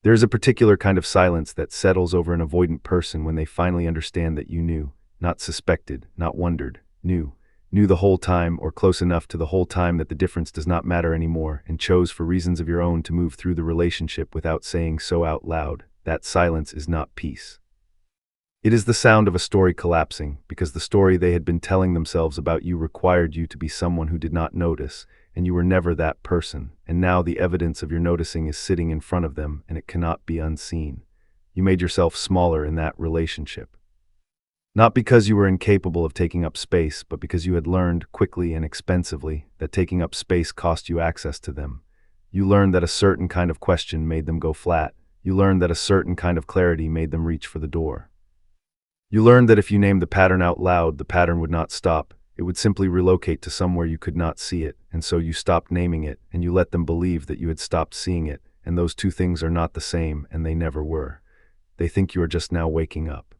There is a particular kind of silence that settles over an avoidant person when they finally understand that you knew, not suspected, not wondered, knew the whole time or close enough to the whole time that the difference does not matter anymore and chose for reasons of your own to move through the relationship without saying so out loud. That silence is not peace. It is the sound of a story collapsing, because the story they had been telling themselves about you required you to be someone who did not notice, and you were never that person, and now the evidence of your noticing is sitting in front of them, and it cannot be unseen. You made yourself smaller in that relationship. Not because you were incapable of taking up space, but because you had learned, quickly and expensively, that taking up space cost you access to them. You learned that a certain kind of question made them go flat. You learned that a certain kind of clarity made them reach for the door. You learned that if you named the pattern out loud, the pattern would not stop. It would simply relocate to somewhere you could not see it, and so you stopped naming it, and you let them believe that you had stopped seeing it, and those two things are not the same, and they never were. They think you are just now waking up.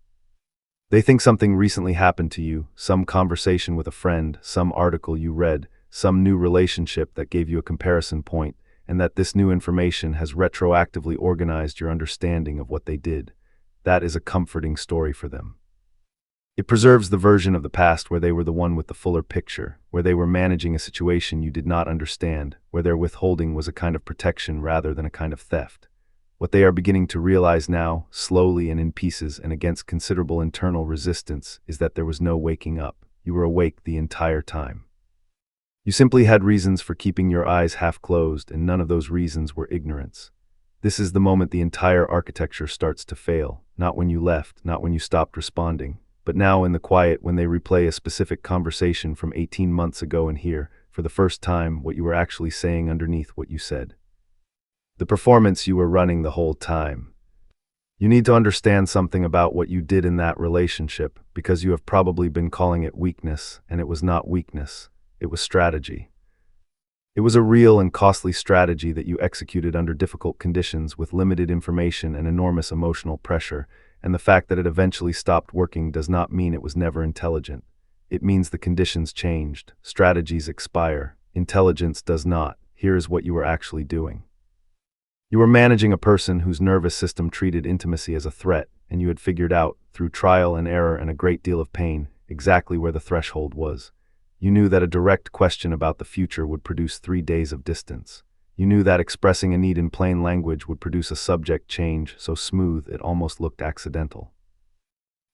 They think something recently happened to you, some conversation with a friend, some article you read, some new relationship that gave you a comparison point, and that this new information has retroactively organized your understanding of what they did. That is a comforting story for them. It preserves the version of the past where they were the one with the fuller picture, where they were managing a situation you did not understand, where their withholding was a kind of protection rather than a kind of theft. What they are beginning to realize now, slowly and in pieces and against considerable internal resistance, is that there was no waking up. You were awake the entire time. You simply had reasons for keeping your eyes half closed, and none of those reasons were ignorance. This is the moment the entire architecture starts to fail, not when you left, not when you stopped responding, but now in the quiet when they replay a specific conversation from 18 months ago and hear, for the first time, what you were actually saying underneath what you said. The performance you were running the whole time. You need to understand something about what you did in that relationship, because you have probably been calling it weakness, and it was not weakness, it was strategy. It was a real and costly strategy that you executed under difficult conditions with limited information and enormous emotional pressure, and the fact that it eventually stopped working does not mean it was never intelligent. It means the conditions changed, strategies expire, intelligence does not. Here is what you were actually doing. You were managing a person whose nervous system treated intimacy as a threat, and you had figured out, through trial and error and a great deal of pain, exactly where the threshold was. You knew that a direct question about the future would produce 3 days of distance. You knew that expressing a need in plain language would produce a subject change so smooth it almost looked accidental.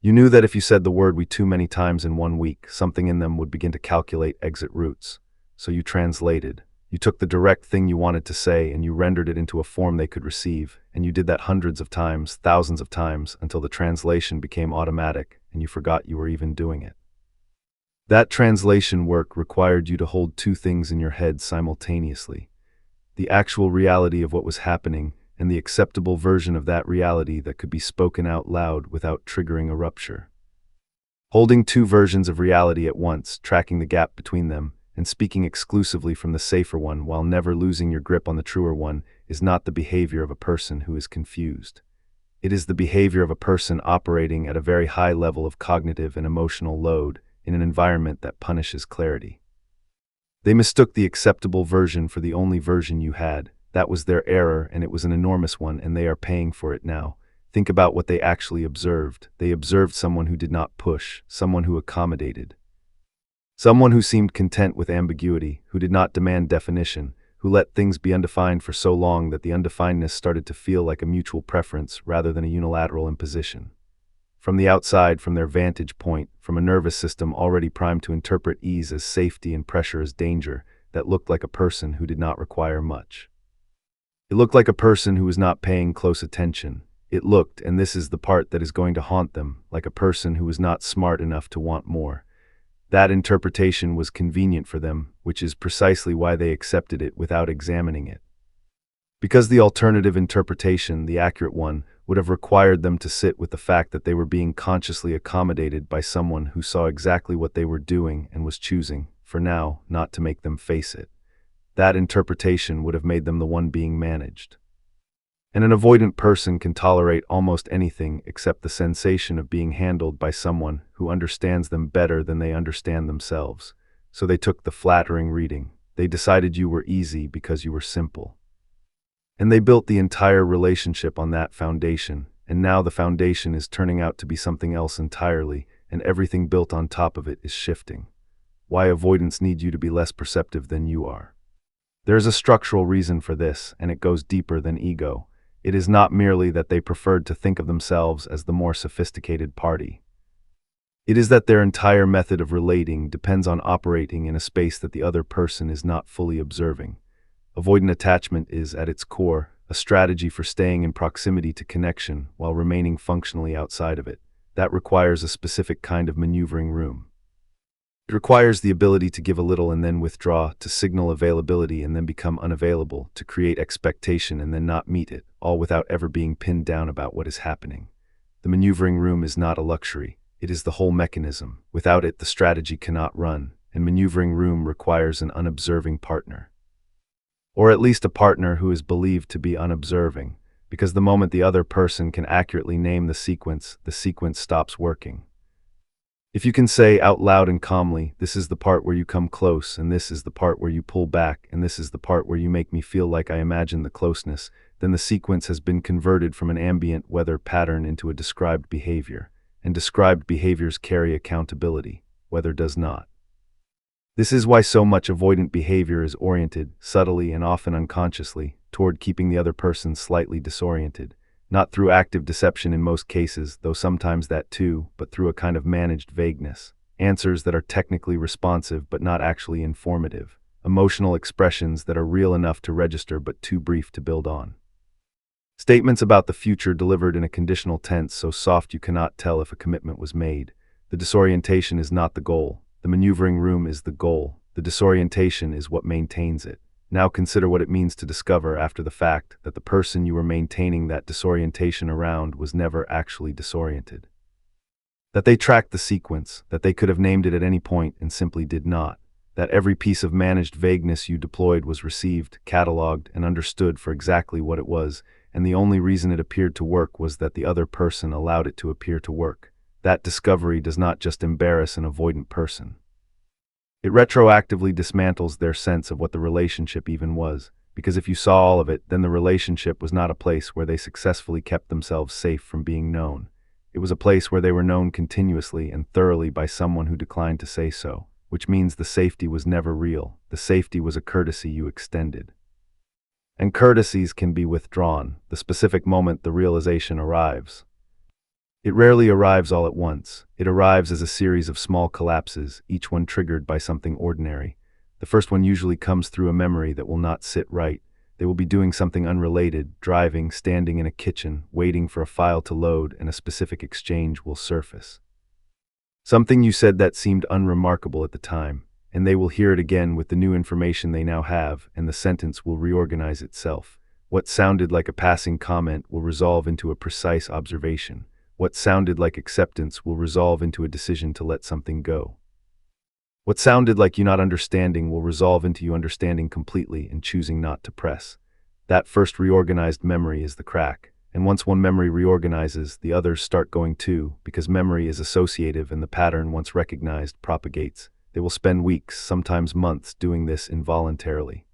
You knew that if you said the word "we" too many times in 1 week, something in them would begin to calculate exit routes. So you translated. You took the direct thing you wanted to say and you rendered it into a form they could receive, and you did that hundreds of times, thousands of times, until the translation became automatic and you forgot you were even doing it. That translation work required you to hold 2 things in your head simultaneously: the actual reality of what was happening and the acceptable version of that reality that could be spoken out loud without triggering a rupture. Holding 2 versions of reality at once, tracking the gap between them, and speaking exclusively from the safer one while never losing your grip on the truer one is not the behavior of a person who is confused. It is the behavior of a person operating at a very high level of cognitive and emotional load in an environment that punishes clarity. They mistook the acceptable version for the only version you had. That was their error, and it was an enormous one, and they are paying for it now. Think about what they actually observed. They observed someone who did not push, someone who accommodated. Someone who seemed content with ambiguity, who did not demand definition, who let things be undefined for so long that the undefinedness started to feel like a mutual preference rather than a unilateral imposition. From the outside, from their vantage point, from a nervous system already primed to interpret ease as safety and pressure as danger, that looked like a person who did not require much. It looked like a person who was not paying close attention. It looked, and this is the part that is going to haunt them, like a person who was not smart enough to want more. That interpretation was convenient for them, which is precisely why they accepted it without examining it. Because the alternative interpretation, the accurate one, would have required them to sit with the fact that they were being consciously accommodated by someone who saw exactly what they were doing and was choosing, for now, not to make them face it. That interpretation would have made them the one being managed. And an avoidant person can tolerate almost anything except the sensation of being handled by someone who understands them better than they understand themselves. So they took the flattering reading. They decided you were easy because you were simple. And they built the entire relationship on that foundation, and now the foundation is turning out to be something else entirely, and everything built on top of it is shifting. Why avoidants need you to be less perceptive than you are. There is a structural reason for this, and it goes deeper than ego. It is not merely that they preferred to think of themselves as the more sophisticated party. It is that their entire method of relating depends on operating in a space that the other person is not fully observing. Avoidant attachment is, at its core, a strategy for staying in proximity to connection while remaining functionally outside of it. That requires a specific kind of maneuvering room. It requires the ability to give a little and then withdraw, to signal availability and then become unavailable, to create expectation and then not meet it, all without ever being pinned down about what is happening. The maneuvering room is not a luxury. It is the whole mechanism. Without it, the strategy cannot run, and maneuvering room requires an unobserving partner. Or at least a partner who is believed to be unobserving, because the moment the other person can accurately name the sequence stops working. If you can say out loud and calmly, "This is the part where you come close, and this is the part where you pull back, and this is the part where you make me feel like I imagine the closeness," then the sequence has been converted from an ambient weather pattern into a described behavior, and described behaviors carry accountability, weather does not. This is why so much avoidant behavior is oriented, subtly and often unconsciously, toward keeping the other person slightly disoriented. Not through active deception in most cases, though sometimes that too, but through a kind of managed vagueness. Answers that are technically responsive but not actually informative. Emotional expressions that are real enough to register but too brief to build on. Statements about the future delivered in a conditional tense so soft you cannot tell if a commitment was made. The disorientation is not the goal. The maneuvering room is the goal. The disorientation is what maintains it. Now consider what it means to discover after the fact that the person you were maintaining that disorientation around was never actually disoriented. That they tracked the sequence, that they could have named it at any point and simply did not. That every piece of managed vagueness you deployed was received, cataloged, and understood for exactly what it was, and the only reason it appeared to work was that the other person allowed it to appear to work. That discovery does not just embarrass an avoidant person. It retroactively dismantles their sense of what the relationship even was, because if you saw all of it, then the relationship was not a place where they successfully kept themselves safe from being known. It was a place where they were known continuously and thoroughly by someone who declined to say so, which means the safety was never real. The safety was a courtesy you extended. And courtesies can be withdrawn, the specific moment the realization arrives. It rarely arrives all at once. It arrives as a series of small collapses, each one triggered by something ordinary. The first one usually comes through a memory that will not sit right. They will be doing something unrelated, driving, standing in a kitchen, waiting for a file to load, and a specific exchange will surface. Something you said that seemed unremarkable at the time, and they will hear it again with the new information they now have, and the sentence will reorganize itself. What sounded like a passing comment will resolve into a precise observation. What sounded like acceptance will resolve into a decision to let something go. What sounded like you not understanding will resolve into you understanding completely and choosing not to press. That first reorganized memory is the crack, and once one memory reorganizes, the others start going too, because memory is associative and the pattern, once recognized, propagates. They will spend weeks, sometimes months, doing this involuntarily.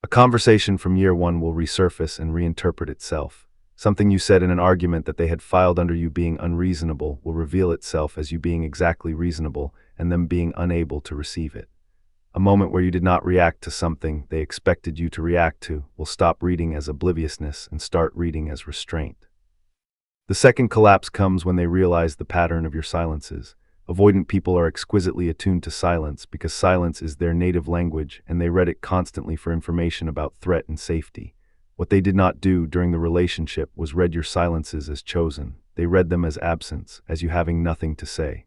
A conversation from year one will resurface and reinterpret itself. Something you said in an argument that they had filed under you being unreasonable will reveal itself as you being exactly reasonable and them being unable to receive it. A moment where you did not react to something they expected you to react to will stop reading as obliviousness and start reading as restraint. The second collapse comes when they realize the pattern of your silences. Avoidant people are exquisitely attuned to silence because silence is their native language and they read it constantly for information about threat and safety. What they did not do during the relationship was read your silences as chosen. They read them as absence, as you having nothing to say.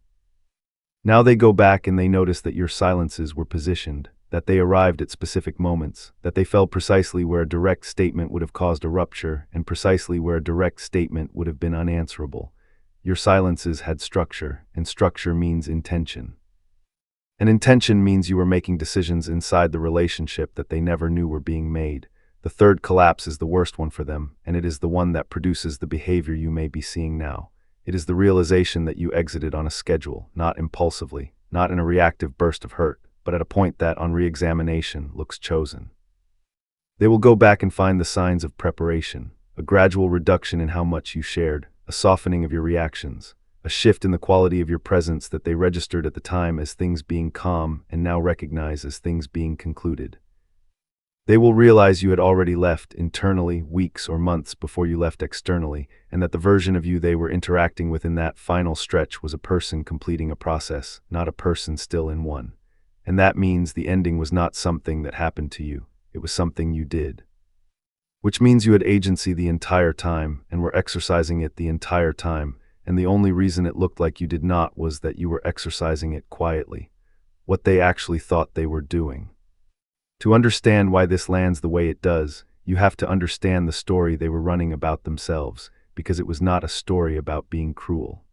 Now they go back and they notice that your silences were positioned, that they arrived at specific moments, that they fell precisely where a direct statement would have caused a rupture, and precisely where a direct statement would have been unanswerable. Your silences had structure, and structure means intention. And intention means you were making decisions inside the relationship that they never knew were being made. The third collapse is the worst one for them, and it is the one that produces the behavior you may be seeing now. It is the realization that you exited on a schedule, not impulsively, not in a reactive burst of hurt, but at a point that, on re-examination, looks chosen. They will go back and find the signs of preparation, a gradual reduction in how much you shared, a softening of your reactions, a shift in the quality of your presence that they registered at the time as things being calm and now recognize as things being concluded. They will realize you had already left internally weeks or months before you left externally, and that the version of you they were interacting with in that final stretch was a person completing a process, not a person still in one. And that means the ending was not something that happened to you, it was something you did. Which means you had agency the entire time and were exercising it the entire time, and the only reason it looked like you did not was that you were exercising it quietly, what they actually thought they were doing. To understand why this lands the way it does, you have to understand the story they were running about themselves, because it was not a story about being cruel.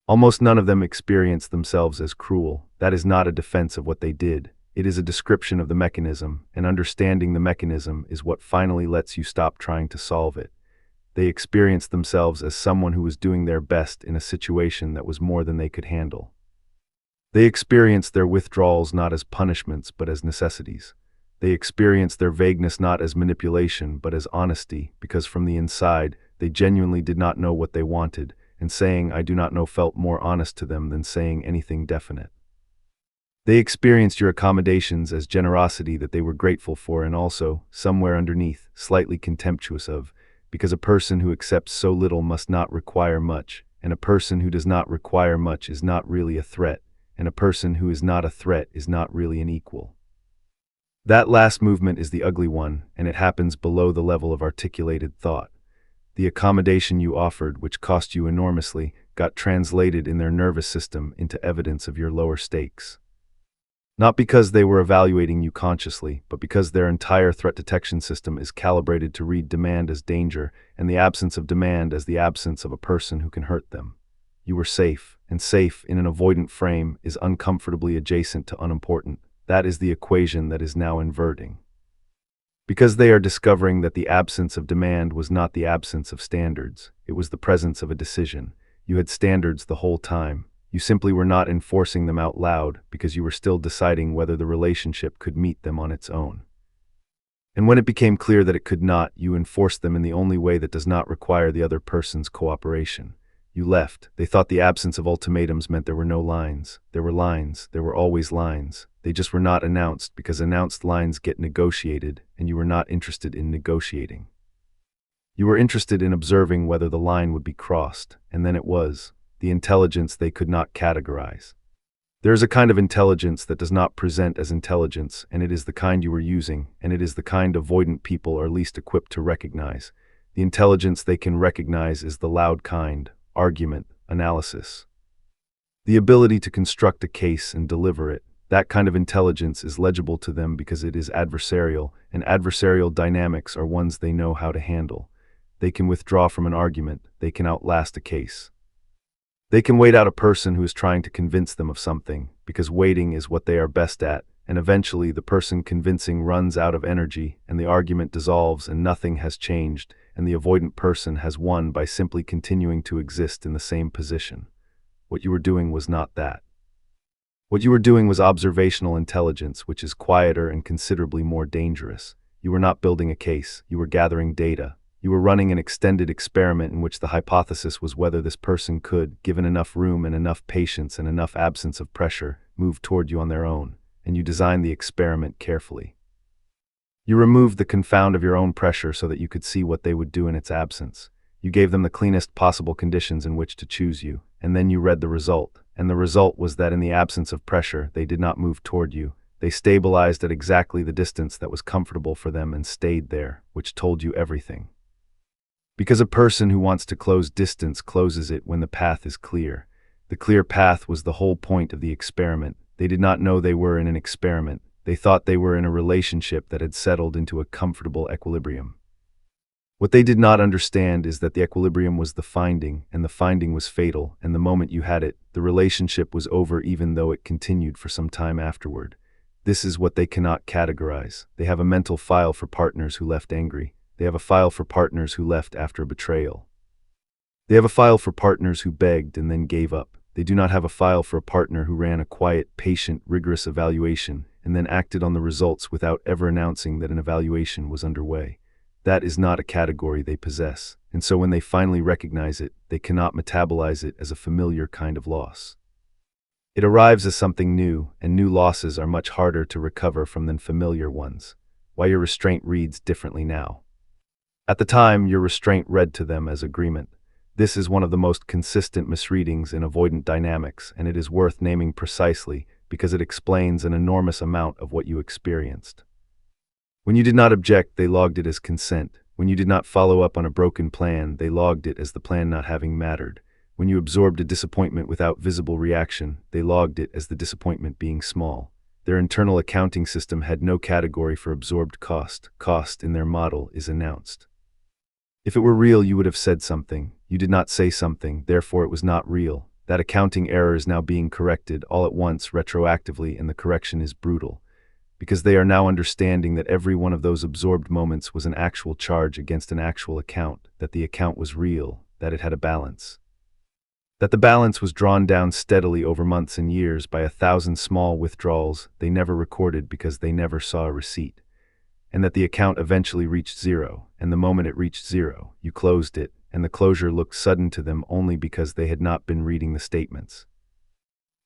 Almost none of them experienced themselves as cruel. That is not a defense of what they did. It is a description of the mechanism, and understanding the mechanism is what finally lets you stop trying to solve it. They experienced themselves as someone who was doing their best in a situation that was more than they could handle. They experienced their withdrawals not as punishments but as necessities. They experienced their vagueness not as manipulation but as honesty, because from the inside, they genuinely did not know what they wanted, and saying "I do not know" felt more honest to them than saying anything definite. They experienced your accommodations as generosity that they were grateful for and also, somewhere underneath, slightly contemptuous of, because a person who accepts so little must not require much, and a person who does not require much is not really a threat, and a person who is not a threat is not really an equal. That last movement is the ugly one, and it happens below the level of articulated thought. The accommodation you offered, which cost you enormously, got translated in their nervous system into evidence of your lower stakes. Not because they were evaluating you consciously, but because their entire threat detection system is calibrated to read demand as danger, and the absence of demand as the absence of a person who can hurt them. You were safe, and safe in an avoidant frame is uncomfortably adjacent to unimportant. That is the equation that is now inverting. Because they are discovering that the absence of demand was not the absence of standards, it was the presence of a decision. You had standards the whole time. You simply were not enforcing them out loud because you were still deciding whether the relationship could meet them on its own. And when it became clear that it could not, you enforced them in the only way that does not require the other person's cooperation. You left. They thought the absence of ultimatums meant there were no lines. There were lines. There were always lines. They just were not announced because announced lines get negotiated, and you were not interested in negotiating. You were interested in observing whether the line would be crossed, and then it was. The intelligence they could not categorize. There is a kind of intelligence that does not present as intelligence, and it is the kind you were using, and it is the kind avoidant people are least equipped to recognize. The intelligence they can recognize is the loud kind. Argument, analysis. The ability to construct a case and deliver it. That kind of intelligence is legible to them because it is adversarial, and adversarial dynamics are ones they know how to handle. They can withdraw from an argument, they can outlast a case. They can wait out a person who is trying to convince them of something, because waiting is what they are best at, and eventually the person convincing runs out of energy, and the argument dissolves and nothing has changed, and the avoidant person has won by simply continuing to exist in the same position. What you were doing was not that. What you were doing was observational intelligence, which is quieter and considerably more dangerous. You were not building a case, you were gathering data. You were running an extended experiment in which the hypothesis was whether this person could, given enough room and enough patience and enough absence of pressure, move toward you on their own, and you designed the experiment carefully. You removed the confound of your own pressure so that you could see what they would do in its absence. You gave them the cleanest possible conditions in which to choose you, and then you read the result, and the result was that in the absence of pressure, they did not move toward you. They stabilized at exactly the distance that was comfortable for them and stayed there, which told you everything. Because a person who wants to close distance closes it when the path is clear. The clear path was the whole point of the experiment. They did not know they were in an experiment. They thought they were in a relationship that had settled into a comfortable equilibrium. What they did not understand is that the equilibrium was the finding, and the finding was fatal, and the moment you had it, the relationship was over even though it continued for some time afterward. This is what they cannot categorize. They have a mental file for partners who left angry. They have a file for partners who left after a betrayal. They have a file for partners who begged and then gave up. They do not have a file for a partner who ran a quiet, patient, rigorous evaluation, and then acted on the results without ever announcing that an evaluation was underway. That is not a category they possess, and so when they finally recognize it, they cannot metabolize it as a familiar kind of loss. It arrives as something new, and new losses are much harder to recover from than familiar ones. Why your restraint reads differently now. At the time, your restraint read to them as agreement. This is one of the most consistent misreadings in avoidant dynamics, and it is worth naming precisely because it explains an enormous amount of what you experienced. When you did not object, they logged it as consent. When you did not follow up on a broken plan, they logged it as the plan not having mattered. When you absorbed a disappointment without visible reaction, they logged it as the disappointment being small. Their internal accounting system had no category for absorbed cost. Cost in their model is announced. If it were real, you would have said something. You did not say something, therefore it was not real. That accounting error is now being corrected all at once, retroactively, and the correction is brutal. Because they are now understanding that every one of those absorbed moments was an actual charge against an actual account, that the account was real, that it had a balance. That the balance was drawn down steadily over months and years by 1,000 small withdrawals they never recorded because they never saw a receipt. And that the account eventually reached zero, and the moment it reached zero, you closed it, and the closure looked sudden to them only because they had not been reading the statements.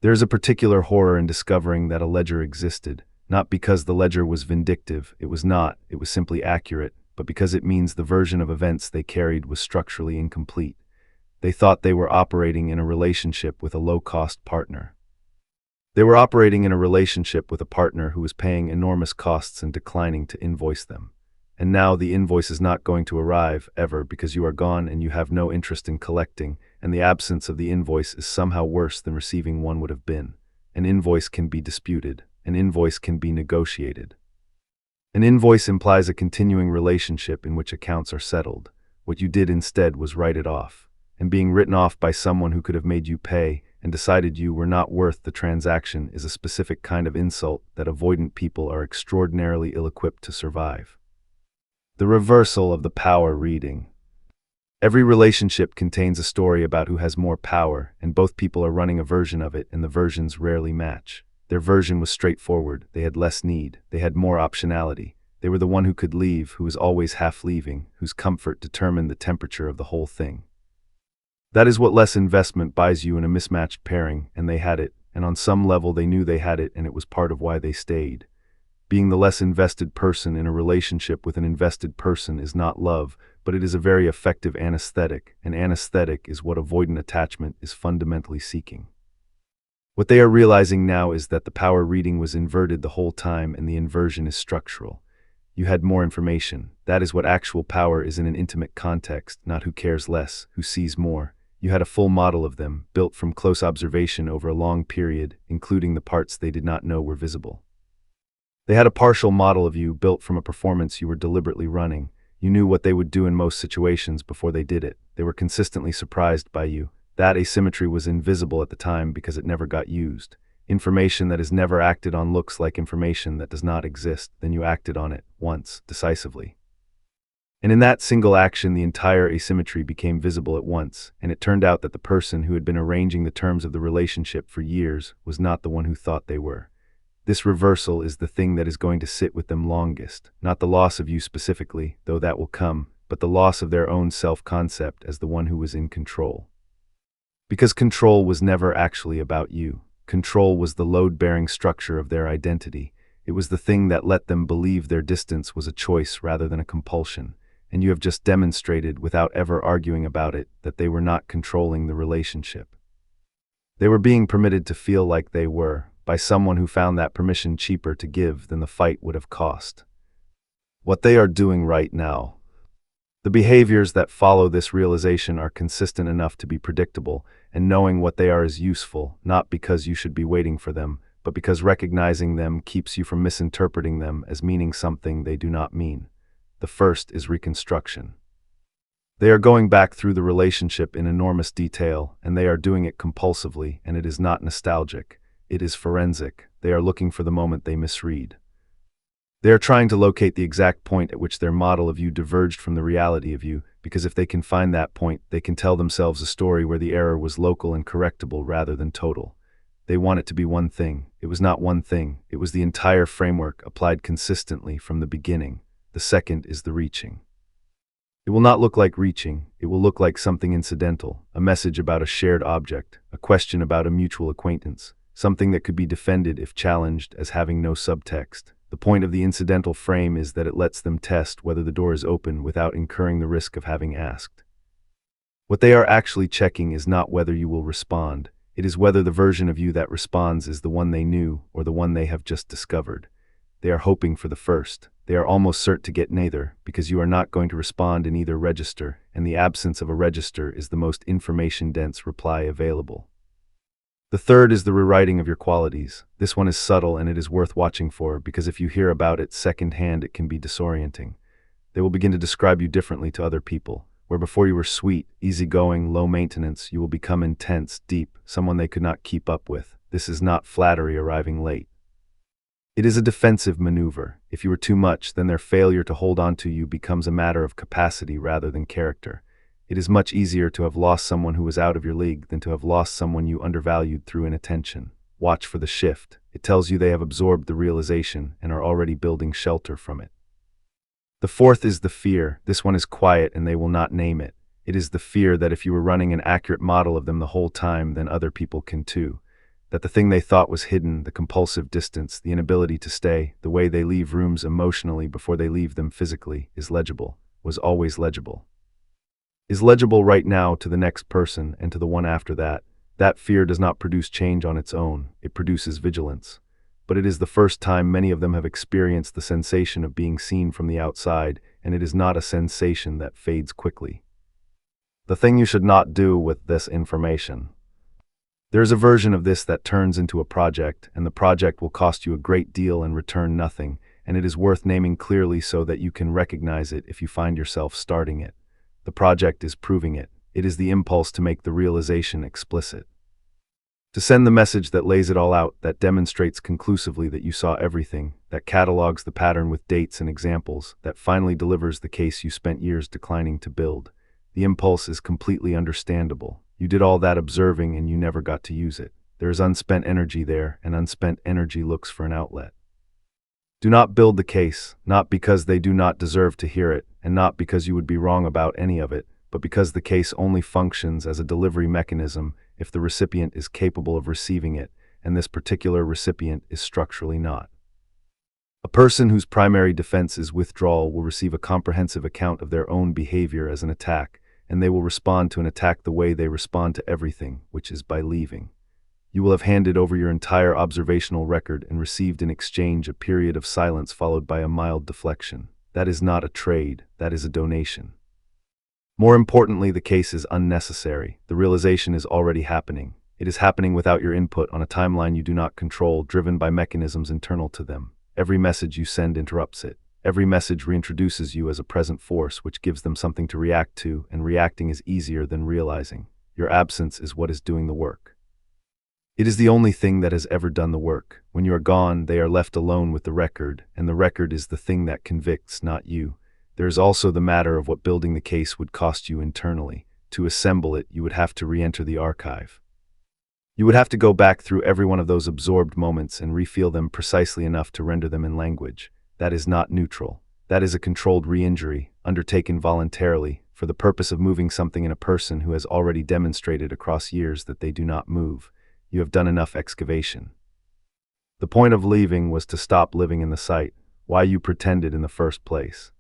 There is a particular horror in discovering that a ledger existed, not because the ledger was vindictive, it was not, it was simply accurate, but because it means the version of events they carried was structurally incomplete. They thought they were operating in a relationship with a low-cost partner. They were operating in a relationship with a partner who was paying enormous costs and declining to invoice them. And now the invoice is not going to arrive, ever, because you are gone and you have no interest in collecting, and the absence of the invoice is somehow worse than receiving one would have been. An invoice can be disputed. An invoice can be negotiated. An invoice implies a continuing relationship in which accounts are settled. What you did instead was write it off. And being written off by someone who could have made you pay and decided you were not worth the transaction is a specific kind of insult that avoidant people are extraordinarily ill-equipped to survive. The reversal of the power reading. Every relationship contains a story about who has more power, and both people are running a version of it, and the versions rarely match. Their version was straightforward, they had less need, they had more optionality. They were the one who could leave, who was always half leaving, whose comfort determined the temperature of the whole thing. That is what less investment buys you in a mismatched pairing, and they had it, and on some level they knew they had it, and it was part of why they stayed. Being the less invested person in a relationship with an invested person is not love, but it is a very effective anesthetic, and anesthetic is what avoidant attachment is fundamentally seeking. What they are realizing now is that the power reading was inverted the whole time, and the inversion is structural. You had more information. That is what actual power is in an intimate context, not who cares less, who sees more. You had a full model of them, built from close observation over a long period, including the parts they did not know were visible. They had a partial model of you, built from a performance you were deliberately running. You knew what they would do in most situations before they did it. They were consistently surprised by you. That asymmetry was invisible at the time because it never got used. Information that is never acted on looks like information that does not exist, then you acted on it, once, decisively. And in that single action, the entire asymmetry became visible at once, and it turned out that the person who had been arranging the terms of the relationship for years was not the one who thought they were. This reversal is the thing that is going to sit with them longest, not the loss of you specifically, though that will come, but the loss of their own self-concept as the one who was in control. Because control was never actually about you. Control was the load-bearing structure of their identity. It was the thing that let them believe their distance was a choice rather than a compulsion. And you have just demonstrated, without ever arguing about it, that they were not controlling the relationship. They were being permitted to feel like they were, by someone who found that permission cheaper to give than the fight would have cost. What they are doing right now. The behaviors that follow this realization are consistent enough to be predictable, and knowing what they are is useful, not because you should be waiting for them, but because recognizing them keeps you from misinterpreting them as meaning something they do not mean. The first is reconstruction. They are going back through the relationship in enormous detail, and they are doing it compulsively, and it is not nostalgic. It is forensic. They are looking for the moment they misread. They are trying to locate the exact point at which their model of you diverged from the reality of you, because if they can find that point, they can tell themselves a story where the error was local and correctable rather than total. They want it to be one thing. It was not one thing. It was the entire framework applied consistently from the beginning. The second is the reaching. It will not look like reaching. It will look like something incidental, a message about a shared object, a question about a mutual acquaintance, something that could be defended if challenged as having no subtext. The point of the incidental frame is that it lets them test whether the door is open without incurring the risk of having asked. What they are actually checking is not whether you will respond. It is whether the version of you that responds is the one they knew or the one they have just discovered. They are hoping for the first. They are almost certain to get neither, because you are not going to respond in either register, and the absence of a register is the most information-dense reply available. The third is the rewriting of your qualities. This one is subtle and it is worth watching for, because if you hear about it secondhand, it can be disorienting. They will begin to describe you differently to other people. Where before you were sweet, easygoing, low maintenance, you will become intense, deep, someone they could not keep up with. This is not flattery arriving late. It is a defensive maneuver. If you are too much, then their failure to hold on to you becomes a matter of capacity rather than character. It is much easier to have lost someone who was out of your league than to have lost someone you undervalued through inattention. Watch for the shift. It tells you they have absorbed the realization and are already building shelter from it. The fourth is the fear. This one is quiet and they will not name it. It is the fear that if you were running an accurate model of them the whole time, then other people can too. That the thing they thought was hidden, the compulsive distance, the inability to stay, the way they leave rooms emotionally before they leave them physically, is legible, was always legible. Is legible right now to the next person and to the one after that. That fear does not produce change on its own, it produces vigilance. But it is the first time many of them have experienced the sensation of being seen from the outside, and it is not a sensation that fades quickly. The thing you should not do with this information. There is a version of this that turns into a project, and the project will cost you a great deal and return nothing, and it is worth naming clearly so that you can recognize it if you find yourself starting it. The project is proving it. It is the impulse to make the realization explicit. To send the message that lays it all out, that demonstrates conclusively that you saw everything, that catalogs the pattern with dates and examples, that finally delivers the case you spent years declining to build. The impulse is completely understandable. You did all that observing and you never got to use it. There is unspent energy there, and unspent energy looks for an outlet. Do not build the case, not because they do not deserve to hear it, and not because you would be wrong about any of it, but because the case only functions as a delivery mechanism if the recipient is capable of receiving it, and this particular recipient is structurally not. A person whose primary defense is withdrawal will receive a comprehensive account of their own behavior as an attack, and they will respond to an attack the way they respond to everything, which is by leaving. You will have handed over your entire observational record and received in exchange a period of silence followed by a mild deflection. That is not a trade, that is a donation. More importantly, the case is unnecessary. The realization is already happening. It is happening without your input on a timeline you do not control, driven by mechanisms internal to them. Every message you send interrupts it. Every message reintroduces you as a present force, which gives them something to react to, and reacting is easier than realizing. Your absence is what is doing the work. It is the only thing that has ever done the work. When you are gone, they are left alone with the record, and the record is the thing that convicts, not you. There is also the matter of what building the case would cost you internally. To assemble it, you would have to re-enter the archive. You would have to go back through every one of those absorbed moments and refeel them precisely enough to render them in language. That is not neutral. That is a controlled re-injury, undertaken voluntarily, for the purpose of moving something in a person who has already demonstrated across years that they do not move. You have done enough excavation. The point of leaving was to stop living in the sight, why you pretended in the first place.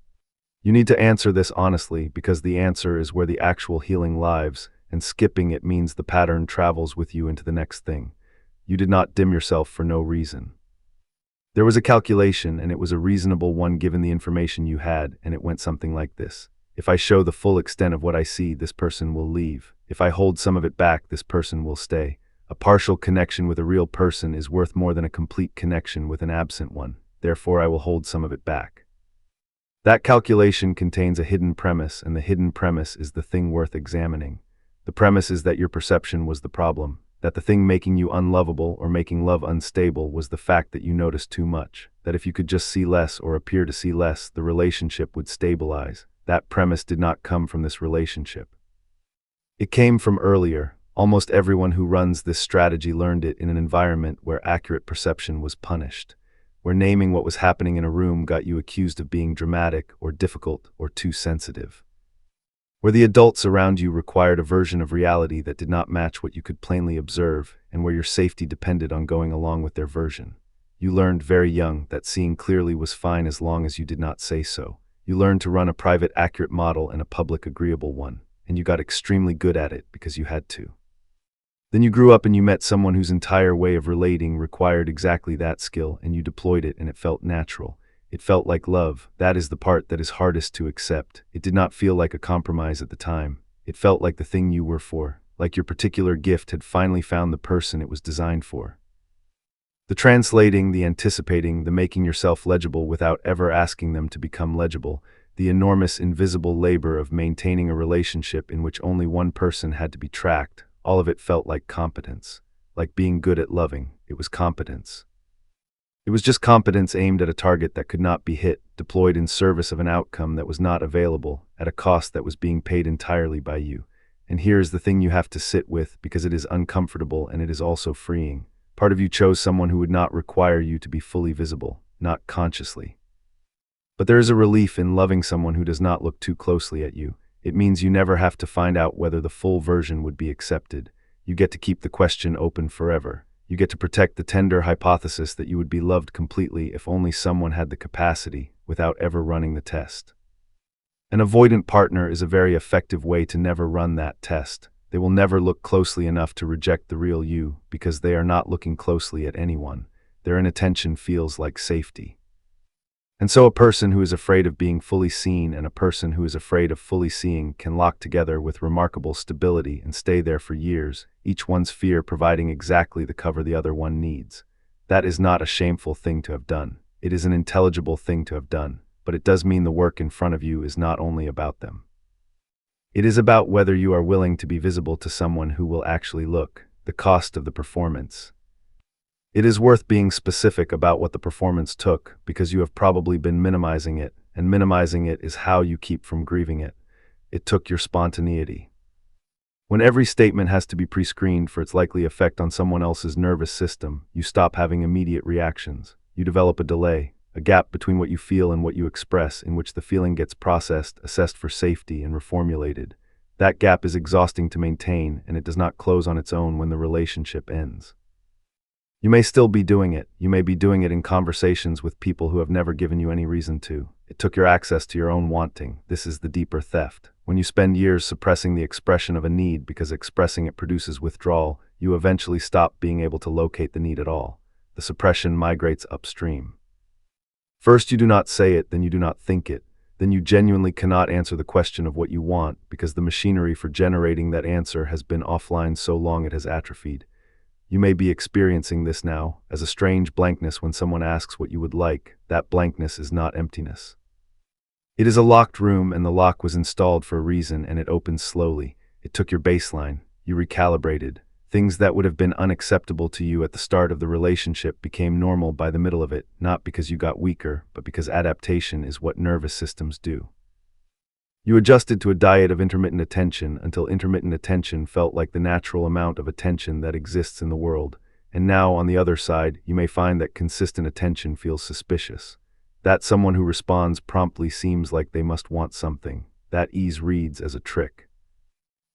You need to answer this honestly, because the answer is where the actual healing lives, and skipping it means the pattern travels with you into the next thing. You did not dim yourself for no reason. There was a calculation, and it was a reasonable one given the information you had, and it went something like this. If I show the full extent of what I see, this person will leave. If I hold some of it back, this person will stay. A partial connection with a real person is worth more than a complete connection with an absent one. Therefore, I will hold some of it back. That calculation contains a hidden premise, and the hidden premise is the thing worth examining. The premise is that your perception was the problem, that the thing making you unlovable or making love unstable was the fact that you noticed too much, that if you could just see less or appear to see less, the relationship would stabilize. That premise did not come from this relationship. It came from earlier, Almost everyone who runs this strategy learned it in an environment where accurate perception was punished, where naming what was happening in a room got you accused of being dramatic or difficult or too sensitive, where the adults around you required a version of reality that did not match what you could plainly observe, and where your safety depended on going along with their version. You learned very young that seeing clearly was fine as long as you did not say so. You learned to run a private accurate model and a public agreeable one, and you got extremely good at it because you had to. Then you grew up and you met someone whose entire way of relating required exactly that skill, and you deployed it and it felt natural. It felt like love. That is the part that is hardest to accept. It did not feel like a compromise at the time. It felt like the thing you were for, like your particular gift had finally found the person it was designed for. The translating, the anticipating, the making yourself legible without ever asking them to become legible, the enormous invisible labor of maintaining a relationship in which only one person had to be tracked, all of it felt like competence. Like being good at loving, it was competence. It was just competence aimed at a target that could not be hit, deployed in service of an outcome that was not available, at a cost that was being paid entirely by you. And here is the thing you have to sit with, because it is uncomfortable and it is also freeing. Part of you chose someone who would not require you to be fully visible, not consciously. But there is a relief in loving someone who does not look too closely at you. It means you never have to find out whether the full version would be accepted. You get to keep the question open forever. You get to protect the tender hypothesis that you would be loved completely if only someone had the capacity, without ever running the test. An avoidant partner is a very effective way to never run that test. They will never look closely enough to reject the real you, because they are not looking closely at anyone. Their inattention feels like safety. And so a person who is afraid of being fully seen and a person who is afraid of fully seeing can lock together with remarkable stability and stay there for years, each one's fear providing exactly the cover the other one needs. That is not a shameful thing to have done. It is an intelligible thing to have done, but it does mean the work in front of you is not only about them. It is about whether you are willing to be visible to someone who will actually look, the cost of the performance. It is worth being specific about what the performance took, because you have probably been minimizing it, and minimizing it is how you keep from grieving it. It took your spontaneity. When every statement has to be pre-screened for its likely effect on someone else's nervous system, you stop having immediate reactions. You develop a delay, a gap between what you feel and what you express, in which the feeling gets processed, assessed for safety, and reformulated. That gap is exhausting to maintain, and it does not close on its own when the relationship ends. You may still be doing it. You may be doing it in conversations with people who have never given you any reason to. It took your access to your own wanting. This is the deeper theft. When you spend years suppressing the expression of a need because expressing it produces withdrawal, you eventually stop being able to locate the need at all. The suppression migrates upstream. First you do not say it, then you do not think it. Then you genuinely cannot answer the question of what you want, because the machinery for generating that answer has been offline so long it has atrophied. You may be experiencing this now, as a strange blankness when someone asks what you would like. That blankness is not emptiness. It is a locked room, and the lock was installed for a reason, and it opens slowly. It took your baseline. You recalibrated. Things that would have been unacceptable to you at the start of the relationship became normal by the middle of it, not because you got weaker, but because adaptation is what nervous systems do. You adjusted to a diet of intermittent attention until intermittent attention felt like the natural amount of attention that exists in the world, and now, on the other side, you may find that consistent attention feels suspicious. That someone who responds promptly seems like they must want something. That ease reads as a trick.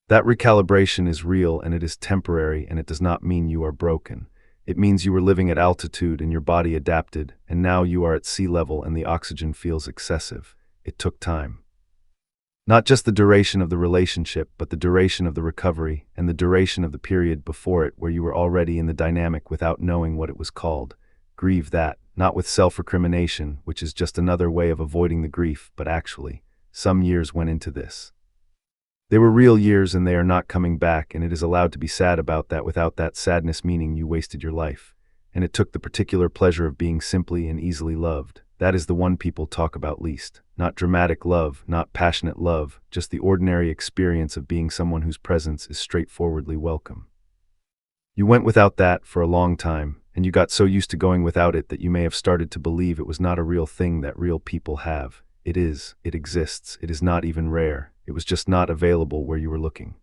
That recalibration is real, and it is temporary, and it does not mean you are broken. It means you were living at altitude and your body adapted, and now you are at sea level and the oxygen feels excessive. It took time. Not just the duration of the relationship, but the duration of the recovery and the duration of the period before it where you were already in the dynamic without knowing what it was called. Grieve that, not with self-recrimination, which is just another way of avoiding the grief, but actually, some years went into this. They were real years and they are not coming back, and it is allowed to be sad about that without that sadness meaning you wasted your life. And it took the particular pleasure of being simply and easily loved. That is the one people talk about least. Not dramatic love, not passionate love, just the ordinary experience of being someone whose presence is straightforwardly welcome. You went without that for a long time, and you got so used to going without it that you may have started to believe it was not a real thing that real people have. It is, it exists, it is not even rare. It was just not available where you were looking.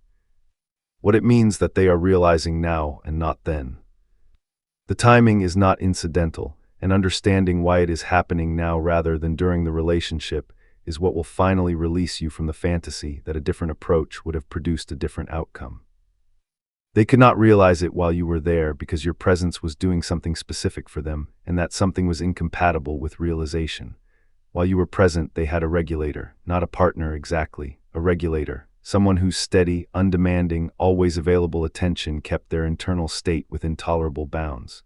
What it means that they are realizing now and not then. The timing is not incidental, and understanding why it is happening now rather than during the relationship is what will finally release you from the fantasy that a different approach would have produced a different outcome. They could not realize it while you were there because your presence was doing something specific for them, and that something was incompatible with realization. While you were present, they had a regulator, not a partner exactly, a regulator, someone whose steady, undemanding, always available attention kept their internal state within tolerable bounds.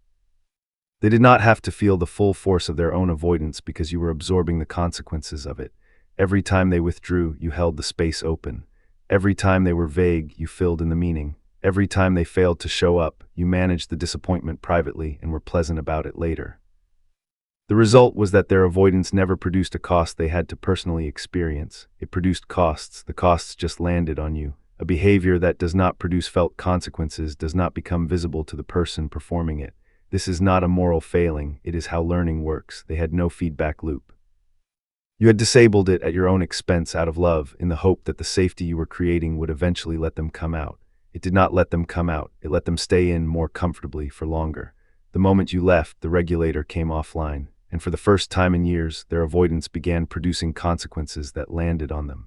They did not have to feel the full force of their own avoidance because you were absorbing the consequences of it. Every time they withdrew, you held the space open. Every time they were vague, you filled in the meaning. Every time they failed to show up, you managed the disappointment privately and were pleasant about it later. The result was that their avoidance never produced a cost they had to personally experience. It produced costs. The costs just landed on you. A behavior that does not produce felt consequences does not become visible to the person performing it. This is not a moral failing. It is how learning works. They had no feedback loop. You had disabled it at your own expense out of love, in the hope that the safety you were creating would eventually let them come out. It did not let them come out. It let them stay in more comfortably for longer. The moment you left, the regulator came offline, and for the first time in years, their avoidance began producing consequences that landed on them.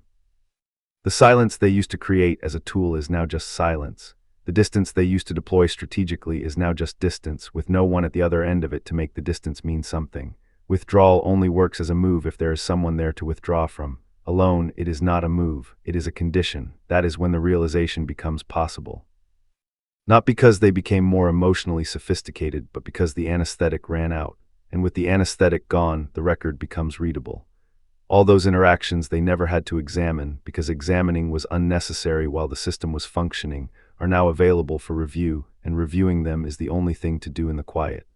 The silence they used to create as a tool is now just silence. The distance they used to deploy strategically is now just distance, with no one at the other end of it to make the distance mean something. Withdrawal only works as a move if there is someone there to withdraw from. Alone, it is not a move, it is a condition. That is when the realization becomes possible. Not because they became more emotionally sophisticated, but because the anesthetic ran out. And with the anesthetic gone, the record becomes readable. All those interactions they never had to examine, because examining was unnecessary while the system was functioning, are now available for review, and reviewing them is the only thing to do in the quiet.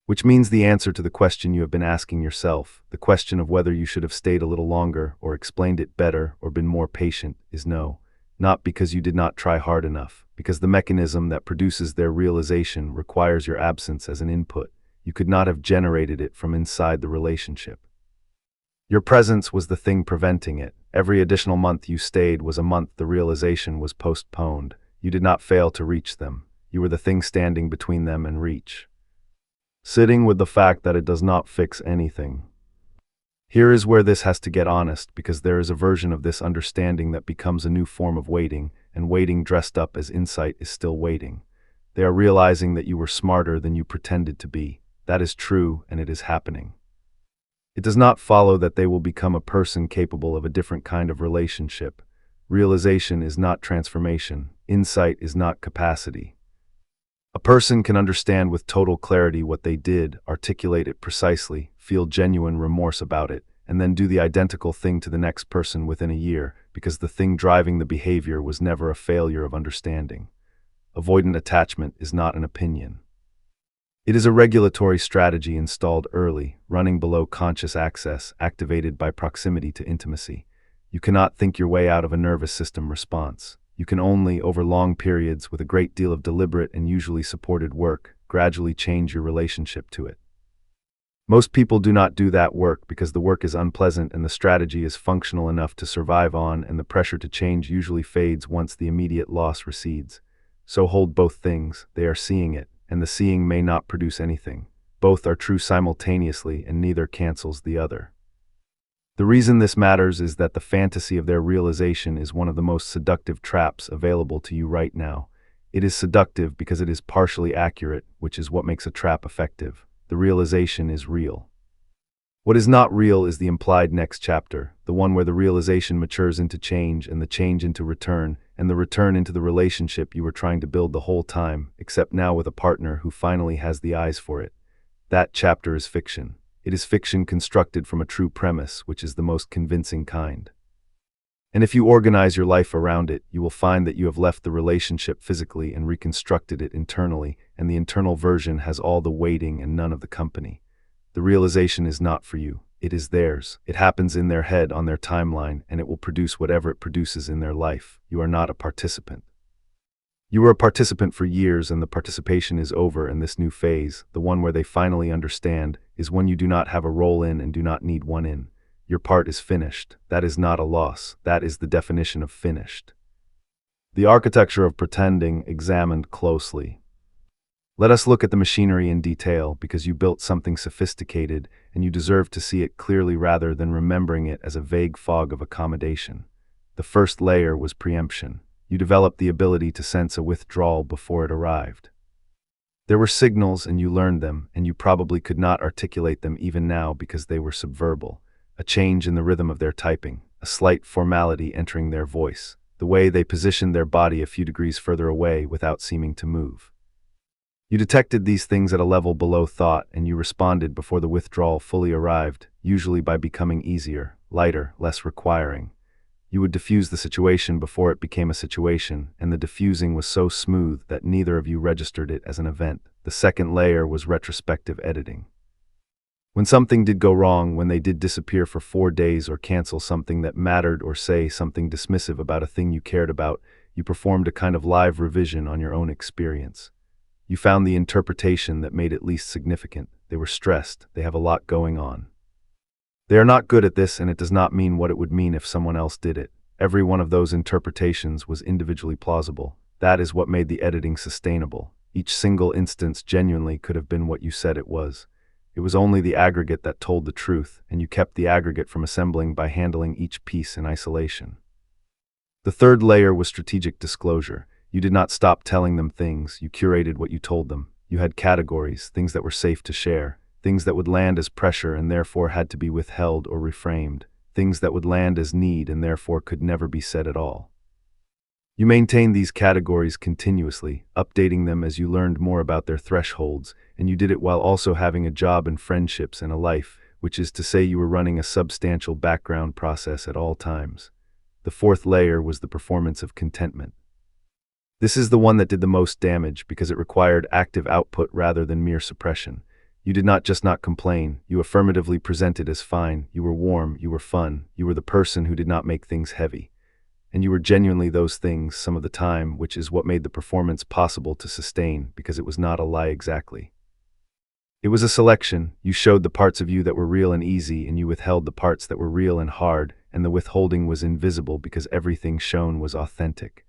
Which means the answer to the question you have been asking yourself, the question of whether you should have stayed a little longer, or explained it better, or been more patient, is no. Not because you did not try hard enough, because the mechanism that produces their realization requires your absence as an input. You could not have generated it from inside the relationship. Your presence was the thing preventing it. Every additional month you stayed was a month the realization was postponed. You did not fail to reach them. You were the thing standing between them and reach. Sitting with the fact that it does not fix anything. Here is where this has to get honest, because there is a version of this understanding that becomes a new form of waiting, and waiting dressed up as insight is still waiting. They are realizing that you were smarter than you pretended to be. That is true, and it is happening. It does not follow that they will become a person capable of a different kind of relationship. Realization is not transformation. Insight is not capacity. A person can understand with total clarity what they did, articulate it precisely, feel genuine remorse about it, and then do the identical thing to the next person within a year, because the thing driving the behavior was never a failure of understanding. Avoidant attachment is not an opinion. It is a regulatory strategy installed early, running below conscious access, activated by proximity to intimacy. You cannot think your way out of a nervous system response. You can only, over long periods with a great deal of deliberate and usually supported work, gradually change your relationship to it. Most people do not do that work because the work is unpleasant and the strategy is functional enough to survive on, and the pressure to change usually fades once the immediate loss recedes. So hold both things. They are seeing it, and the seeing may not produce anything. Both are true simultaneously, and neither cancels the other. The reason this matters is that the fantasy of their realization is one of the most seductive traps available to you right now. It is seductive because it is partially accurate, which is what makes a trap effective. The realization is real. What is not real is the implied next chapter, the one where the realization matures into change, and the change into return, and the return into the relationship you were trying to build the whole time, except now with a partner who finally has the eyes for it. That chapter is fiction. It is fiction constructed from a true premise, which is the most convincing kind. And if you organize your life around it, you will find that you have left the relationship physically and reconstructed it internally, and the internal version has all the waiting and none of the company. The realization is not for you. It is theirs. It happens in their head on their timeline, and it will produce whatever it produces in their life. You are not a participant. You were a participant for years, and the participation is over, and this new phase, the one where they finally understand, is when you do not have a role in and do not need one in. Your part is finished. That is not a loss. That is the definition of finished. The architecture of pretending examined closely. Let us look at the machinery in detail, because you built something sophisticated and you deserve to see it clearly rather than remembering it as a vague fog of accommodation. The first layer was preemption. You developed the ability to sense a withdrawal before it arrived. There were signals and you learned them, and you probably could not articulate them even now because they were subverbal. A change in the rhythm of their typing, a slight formality entering their voice, the way they positioned their body a few degrees further away without seeming to move. You detected these things at a level below thought, and you responded before the withdrawal fully arrived, usually by becoming easier, lighter, less requiring. You would diffuse the situation before it became a situation, and the diffusing was so smooth that neither of you registered it as an event. The second layer was retrospective editing. When something did go wrong, when they did disappear for 4 days or cancel something that mattered or say something dismissive about a thing you cared about, you performed a kind of live revision on your own experience. You found the interpretation that made it least significant. They were stressed. They have a lot going on. They are not good at this, and it does not mean what it would mean if someone else did it. Every one of those interpretations was individually plausible. That is what made the editing sustainable. Each single instance genuinely could have been what you said it was. It was only the aggregate that told the truth, and you kept the aggregate from assembling by handling each piece in isolation. The third layer was strategic disclosure. You did not stop telling them things, you curated what you told them. You had categories, things that were safe to share, things that would land as pressure and therefore had to be withheld or reframed, things that would land as need and therefore could never be said at all. You maintained these categories continuously, updating them as you learned more about their thresholds, and you did it while also having a job and friendships and a life, which is to say you were running a substantial background process at all times. The fourth layer was the performance of contentment. This is the one that did the most damage because it required active output rather than mere suppression. You did not just not complain, you affirmatively presented as fine, you were warm, you were fun, you were the person who did not make things heavy. And you were genuinely those things some of the time, which is what made the performance possible to sustain, because it was not a lie exactly. It was a selection. You showed the parts of you that were real and easy, and you withheld the parts that were real and hard, and the withholding was invisible because everything shown was authentic.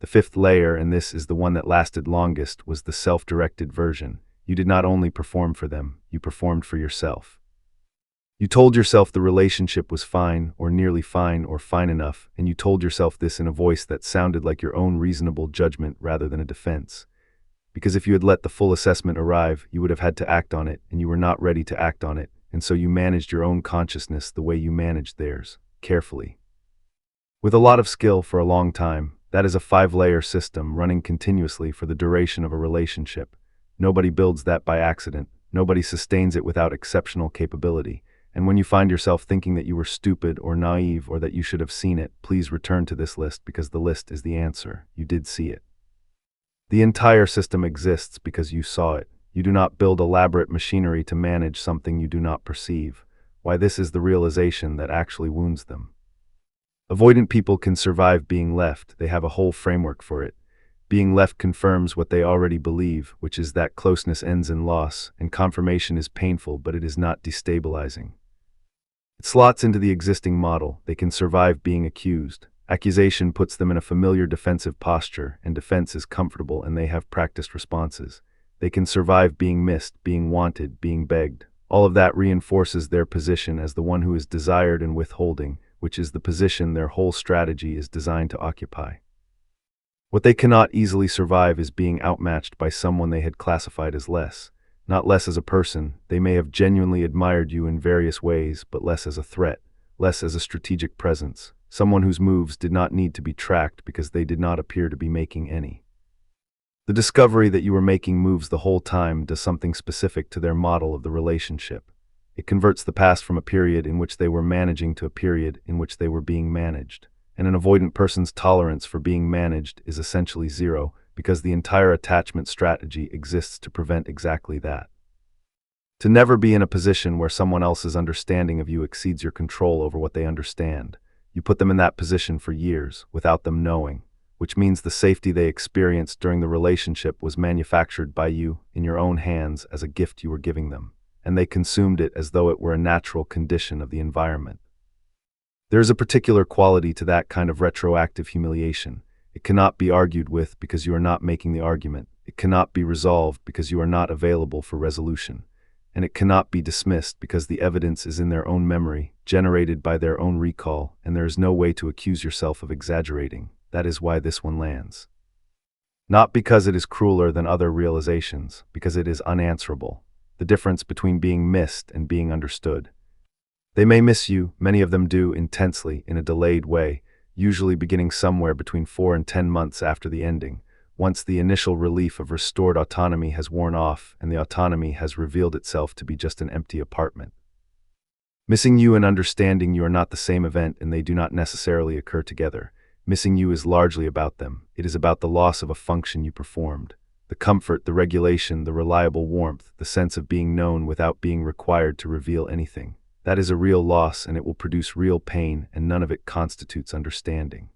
The fifth layer, and this is the one that lasted longest, was the self-directed version. You did not only perform for them, you performed for yourself. You told yourself the relationship was fine, or nearly fine, or fine enough, and you told yourself this in a voice that sounded like your own reasonable judgment rather than a defense. Because if you had let the full assessment arrive, you would have had to act on it, and you were not ready to act on it, and so you managed your own consciousness the way you managed theirs, carefully. With a lot of skill for a long time. That is a 5-layer system running continuously for the duration of a relationship. Nobody builds that by accident. Nobody sustains it without exceptional capability. And when you find yourself thinking that you were stupid or naive or that you should have seen it, please return to this list because the list is the answer. You did see it. The entire system exists because you saw it. You do not build elaborate machinery to manage something you do not perceive. Why, this is the realization that actually wounds them. Avoidant people can survive being left. They have a whole framework for it. Being left confirms what they already believe, which is that closeness ends in loss, and confirmation is painful, but it is not destabilizing. It slots into the existing model. They can survive being accused. Accusation puts them in a familiar defensive posture, and defense is comfortable, and they have practiced responses. They can survive being missed, being wanted, being begged. All of that reinforces their position as the one who is desired and withholding, which is the position their whole strategy is designed to occupy. What they cannot easily survive is being outmatched by someone they had classified as less. Not less as a person. They may have genuinely admired you in various ways, but less as a threat, less as a strategic presence, someone whose moves did not need to be tracked because they did not appear to be making any. The discovery that you were making moves the whole time does something specific to their model of the relationship. It converts the past from a period in which they were managing to a period in which they were being managed. And an avoidant person's tolerance for being managed is essentially zero, because the entire attachment strategy exists to prevent exactly that. To never be in a position where someone else's understanding of you exceeds your control over what they understand. You put them in that position for years, without them knowing, which means the safety they experienced during the relationship was manufactured by you, in your own hands, as a gift you were giving them, and they consumed it as though it were a natural condition of the environment. There is a particular quality to that kind of retroactive humiliation. It cannot be argued with because you are not making the argument. It cannot be resolved because you are not available for resolution. And it cannot be dismissed because the evidence is in their own memory, generated by their own recall, and there is no way to accuse yourself of exaggerating. That is why this one lands. Not because it is crueler than other realizations, because it is unanswerable. The difference between being missed and being understood. They may miss you, many of them do, intensely, in a delayed way, usually beginning somewhere between 4 and 10 months after the ending, once the initial relief of restored autonomy has worn off and the autonomy has revealed itself to be just an empty apartment. Missing you and understanding you are not the same event, and they do not necessarily occur together. Missing you is largely about them. It is about the loss of a function you performed. The comfort, the regulation, the reliable warmth, the sense of being known without being required to reveal anything. That is a real loss, and it will produce real pain, and none of it constitutes understanding.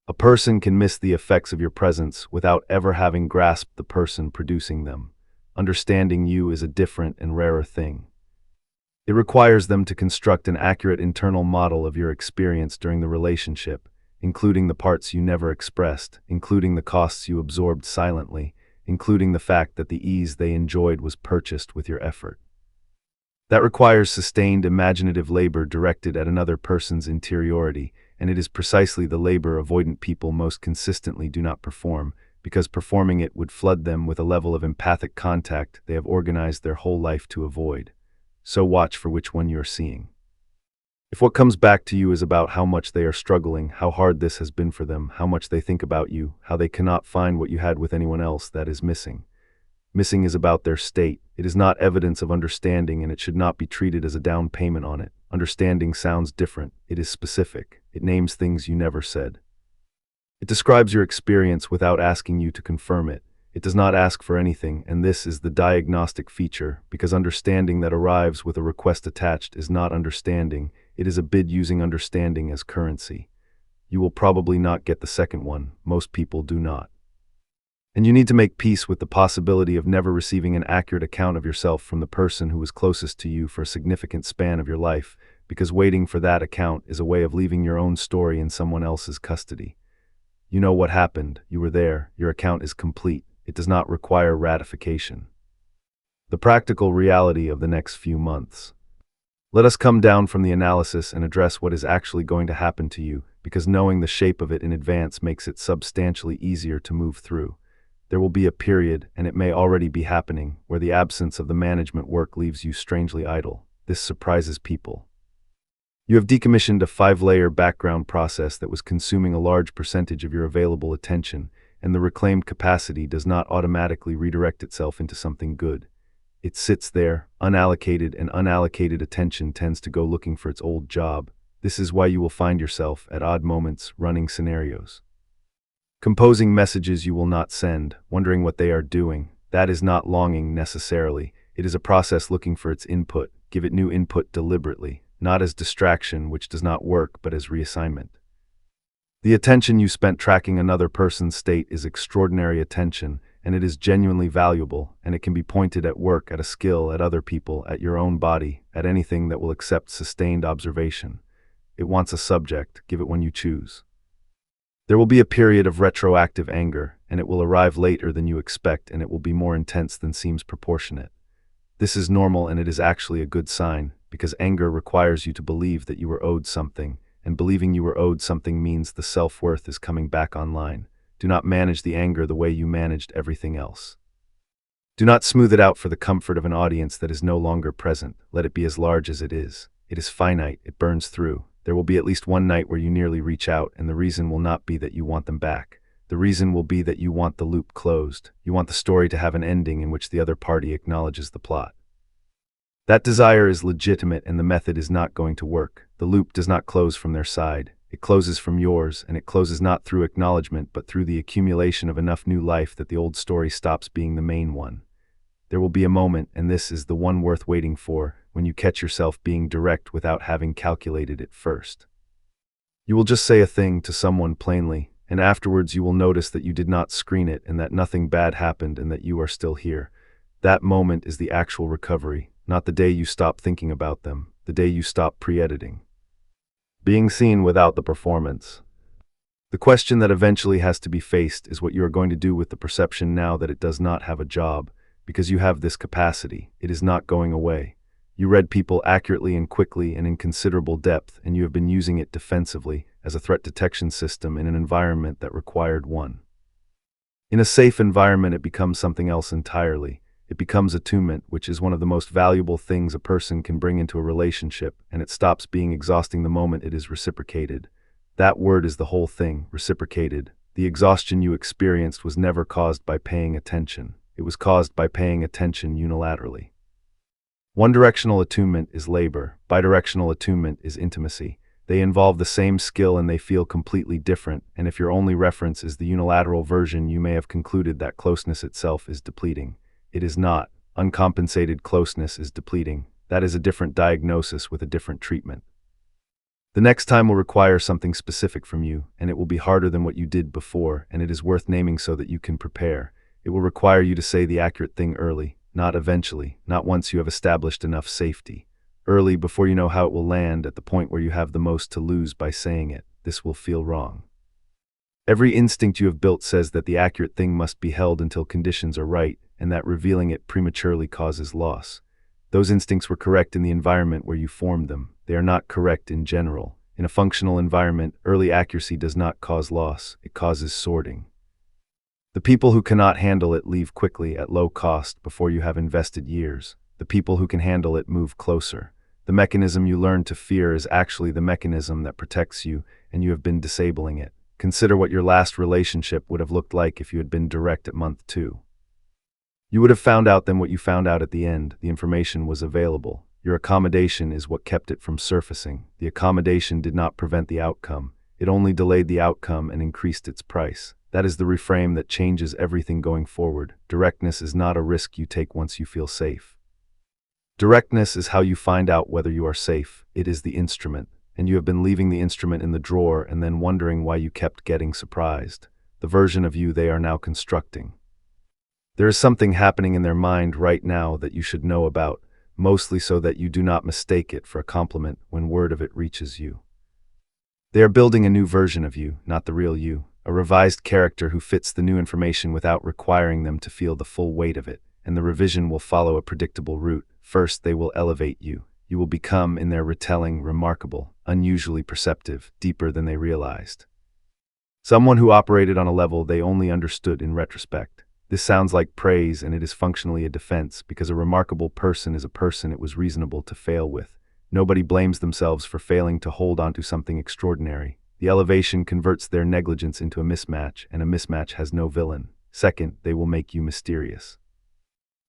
A person can miss the effects of your presence without ever having grasped the person producing them. Understanding you is a different and rarer thing. It requires them to construct an accurate internal model of your experience during the relationship, including the parts you never expressed, including the costs you absorbed silently, including the fact that the ease they enjoyed was purchased with your effort. That requires sustained imaginative labor directed at another person's interiority, and it is precisely the labor avoidant people most consistently do not perform, because performing it would flood them with a level of empathic contact they have organized their whole life to avoid. So watch for which one you are seeing. If what comes back to you is about how much they are struggling, how hard this has been for them, how much they think about you, how they cannot find what you had with anyone else, that is missing. Missing is about their state. It is not evidence of understanding, and it should not be treated as a down payment on it. Understanding sounds different. It is specific. It names things you never said. It describes your experience without asking you to confirm it. It does not ask for anything, and this is the diagnostic feature, because understanding that arrives with a request attached is not understanding. It is a bid using understanding as currency. You will probably not get the second one. Most people do not. And you need to make peace with the possibility of never receiving an accurate account of yourself from the person who was closest to you for a significant span of your life, because waiting for that account is a way of leaving your own story in someone else's custody. You know what happened, you were there, your account is complete, it does not require ratification. The practical reality of the next few months. Let us come down from the analysis and address what is actually going to happen to you, because knowing the shape of it in advance makes it substantially easier to move through. There will be a period, and it may already be happening, where the absence of the management work leaves you strangely idle. This surprises people. You have decommissioned a 5-layer background process that was consuming a large percentage of your available attention, and the reclaimed capacity does not automatically redirect itself into something good. It sits there, unallocated, and unallocated attention tends to go looking for its old job. This is why you will find yourself, at odd moments, running scenarios. Composing messages you will not send, wondering what they are doing. That is not longing necessarily. It is a process looking for its input. Give it new input deliberately, not as distraction, which does not work, but as reassignment. The attention you spent tracking another person's state is extraordinary attention, and it is genuinely valuable, and it can be pointed at work, at a skill, at other people, at your own body, at anything that will accept sustained observation. It wants a subject. Give it one you choose. There will be a period of retroactive anger, and it will arrive later than you expect, and it will be more intense than seems proportionate. This is normal, and it is actually a good sign, because anger requires you to believe that you were owed something, and believing you were owed something means the self-worth is coming back online. Do not manage the anger the way you managed everything else. Do not smooth it out for the comfort of an audience that is no longer present. Let it be as large as it is. It is finite, it burns through. There will be at least one night where you nearly reach out, and the reason will not be that you want them back. The reason will be that you want the loop closed. You want the story to have an ending in which the other party acknowledges the plot. That desire is legitimate, and the method is not going to work. The loop does not close from their side. It closes from yours, and it closes not through acknowledgement, but through the accumulation of enough new life that the old story stops being the main one. There will be a moment, and this is the one worth waiting for, when you catch yourself being direct without having calculated it first. You will just say a thing to someone plainly, and afterwards you will notice that you did not screen it and that nothing bad happened and that you are still here. That moment is the actual recovery, not the day you stop thinking about them, the day you stop pre-editing. Being seen without the performance. The question that eventually has to be faced is what you are going to do with the perception now that it does not have a job, because you have this capacity. It is not going away. You read people accurately and quickly and in considerable depth, and you have been using it defensively as a threat detection system in an environment that required one. In a safe environment, it becomes something else entirely. It becomes attunement, which is one of the most valuable things a person can bring into a relationship, and it stops being exhausting the moment it is reciprocated. That word is the whole thing, reciprocated. The exhaustion you experienced was never caused by paying attention. It was caused by paying attention unilaterally. One-directional attunement is labor. Bidirectional attunement is intimacy. They involve the same skill and they feel completely different, and if your only reference is the unilateral version, you may have concluded that closeness itself is depleting. It is not. Uncompensated closeness is depleting. That is a different diagnosis with a different treatment. The next time will require something specific from you, and it will be harder than what you did before, and it is worth naming so that you can prepare. It will require you to say the accurate thing early, not eventually, not once you have established enough safety. Early, before you know how it will land, at the point where you have the most to lose by saying it. This will feel wrong. Every instinct you have built says that the accurate thing must be held until conditions are right, and that revealing it prematurely causes loss. Those instincts were correct in the environment where you formed them. They are not correct in general. In a functional environment, early accuracy does not cause loss, it causes sorting. The people who cannot handle it leave quickly at low cost before you have invested years. The people who can handle it move closer. The mechanism you learn to fear is actually the mechanism that protects you, and you have been disabling it. Consider what your last relationship would have looked like if you had been direct at month 2. You would have found out then what you found out at the end. The information was available. Your accommodation is what kept it from surfacing. The accommodation did not prevent the outcome. It only delayed the outcome and increased its price. That is the reframe that changes everything going forward. Directness is not a risk you take once you feel safe. Directness is how you find out whether you are safe. It is the instrument, and you have been leaving the instrument in the drawer and then wondering why you kept getting surprised. The version of you they are now constructing. There is something happening in their mind right now that you should know about, mostly so that you do not mistake it for a compliment when word of it reaches you. They are building a new version of you, not the real you, a revised character who fits the new information without requiring them to feel the full weight of it, and the revision will follow a predictable route. First, they will elevate you. You will become, in their retelling, remarkable, unusually perceptive, deeper than they realized. Someone who operated on a level they only understood in retrospect. This sounds like praise, and it is functionally a defense, because a remarkable person is a person it was reasonable to fail with. Nobody blames themselves for failing to hold on to something extraordinary. The elevation converts their negligence into a mismatch, and a mismatch has no villain. Second, they will make you mysterious.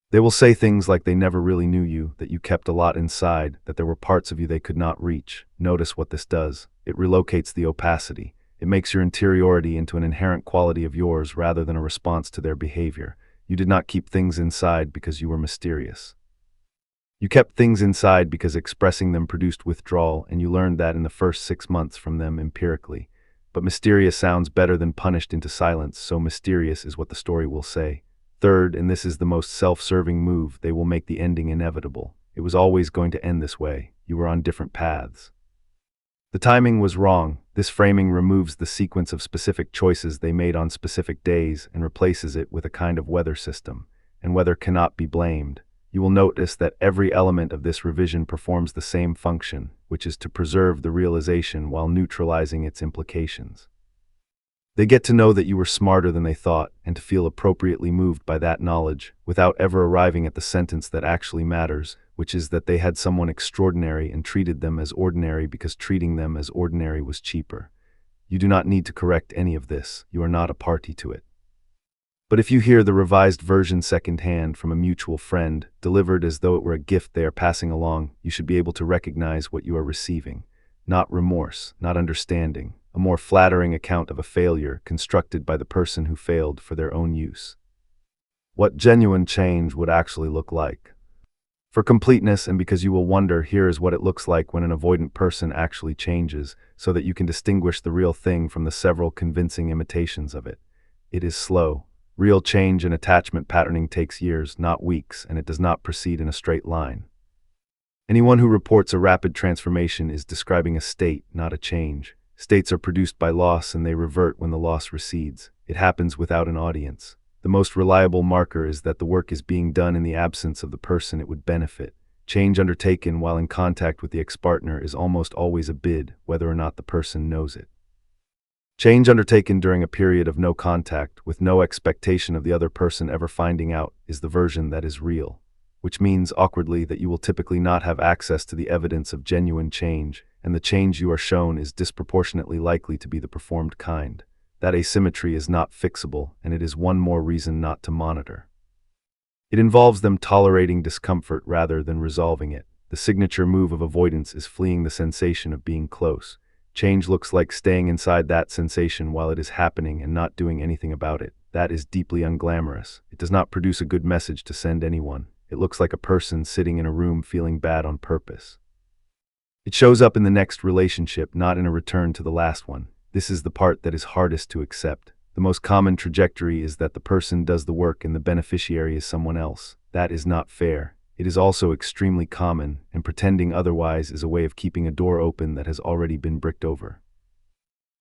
They will say things like they never really knew you, that you kept a lot inside, that there were parts of you they could not reach. Notice what this does. It relocates the opacity. It makes your interiority into an inherent quality of yours rather than a response to their behavior. You did not keep things inside because you were mysterious. You kept things inside because expressing them produced withdrawal, and you learned that in the first 6 months from them empirically. But mysterious sounds better than punished into silence, so mysterious is what the story will say. Third, and this is the most self-serving move, they will make the ending inevitable. It was always going to end this way. You were on different paths. The timing was wrong. This framing removes the sequence of specific choices they made on specific days and replaces it with a kind of weather system, and weather cannot be blamed. You will notice that every element of this revision performs the same function, which is to preserve the realization while neutralizing its implications. They get to know that you were smarter than they thought, and to feel appropriately moved by that knowledge, without ever arriving at the sentence that actually matters, which is that they had someone extraordinary and treated them as ordinary because treating them as ordinary was cheaper. You do not need to correct any of this. You are not a party to it. But if you hear the revised version secondhand from a mutual friend, delivered as though it were a gift they are passing along, you should be able to recognize what you are receiving. Not remorse, not understanding, a more flattering account of a failure constructed by the person who failed for their own use. What genuine change would actually look like. For completeness, and because you will wonder, here is what it looks like when an avoidant person actually changes, so that you can distinguish the real thing from the several convincing imitations of it. It is slow. Real change in attachment patterning takes years, not weeks, and it does not proceed in a straight line. Anyone who reports a rapid transformation is describing a state, not a change. States are produced by loss and they revert when the loss recedes. It happens without an audience. The most reliable marker is that the work is being done in the absence of the person it would benefit. Change undertaken while in contact with the ex-partner is almost always a bid, whether or not the person knows it. Change undertaken during a period of no contact, with no expectation of the other person ever finding out, is the version that is real, which means, awkwardly, that you will typically not have access to the evidence of genuine change, and the change you are shown is disproportionately likely to be the performed kind. That asymmetry is not fixable, and it is one more reason not to monitor. It involves them tolerating discomfort rather than resolving it. The signature move of avoidance is fleeing the sensation of being close. Change looks like staying inside that sensation while it is happening and not doing anything about it. That is deeply unglamorous. It does not produce a good message to send anyone. It looks like a person sitting in a room feeling bad on purpose. It shows up in the next relationship, not in a return to the last one. This is the part that is hardest to accept. The most common trajectory is that the person does the work and the beneficiary is someone else. That is not fair. It is also extremely common, and pretending otherwise is a way of keeping a door open that has already been bricked over.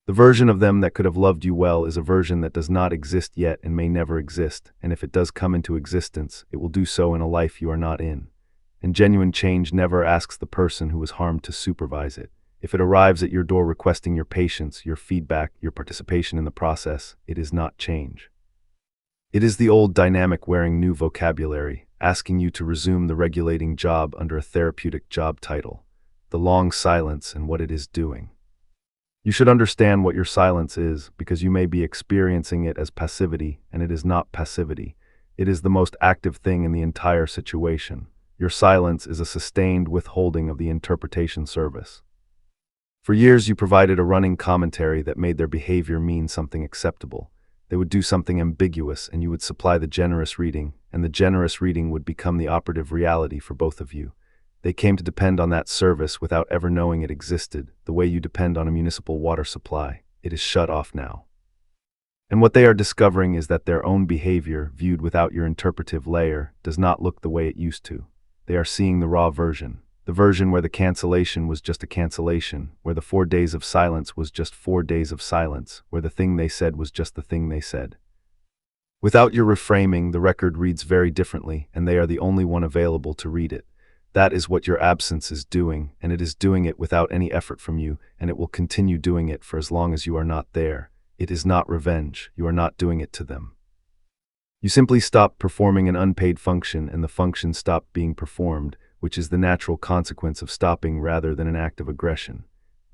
The version of them that could have loved you well is a version that does not exist yet and may never exist, and if it does come into existence, it will do so in a life you are not in. And genuine change never asks the person who was harmed to supervise it. If it arrives at your door requesting your patience, your feedback, your participation in the process, it is not change. It is the old dynamic wearing new vocabulary, asking you to resume the regulating job under a therapeutic job title, the long silence and what it is doing. You should understand what your silence is, because you may be experiencing it as passivity, and it is not passivity. It is the most active thing in the entire situation. Your silence is a sustained withholding of the interpretation service. For years you provided a running commentary that made their behavior mean something acceptable. They would do something ambiguous and you would supply the generous reading, and the generous reading would become the operative reality for both of you. They came to depend on that service without ever knowing it existed, the way you depend on a municipal water supply. It is shut off now. And what they are discovering is that their own behavior, viewed without your interpretive layer, does not look the way it used to. They are seeing the raw version. The version where the cancellation was just a cancellation, where the 4 days of silence was just 4 days of silence, where the thing they said was just the thing they said. Without your reframing, the record reads very differently, and they are the only one available to read it. That is what your absence is doing, and it is doing it without any effort from you, and it will continue doing it for as long as you are not there. It is not revenge. You are not doing it to them. You simply stop performing an unpaid function, and the function stopped being performed, which is the natural consequence of stopping rather than an act of aggression.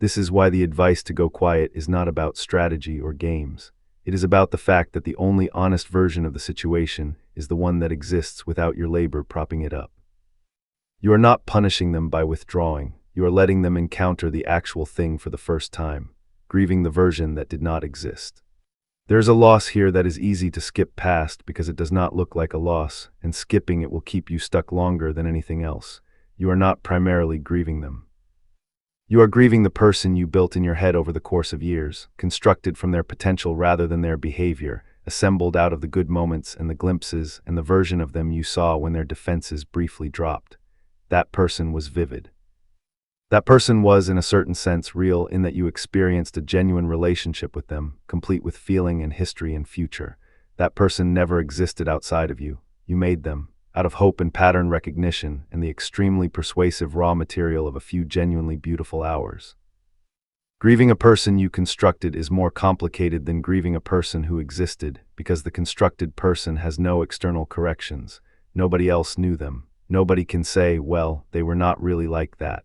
This is why the advice to go quiet is not about strategy or games. It is about the fact that the only honest version of the situation is the one that exists without your labor propping it up. You are not punishing them by withdrawing. You are letting them encounter the actual thing for the first time, grieving the version that did not exist. There is a loss here that is easy to skip past because it does not look like a loss, and skipping it will keep you stuck longer than anything else. You are not primarily grieving them. You are grieving the person you built in your head over the course of years, constructed from their potential rather than their behavior, assembled out of the good moments and the glimpses and the version of them you saw when their defenses briefly dropped. That person was vivid. That person was, in a certain sense, real in that you experienced a genuine relationship with them, complete with feeling and history and future. That person never existed outside of you. You made them, out of hope and pattern recognition and the extremely persuasive raw material of a few genuinely beautiful hours. Grieving a person you constructed is more complicated than grieving a person who existed, because the constructed person has no external corrections. Nobody else knew them. Nobody can say, well, they were not really like that.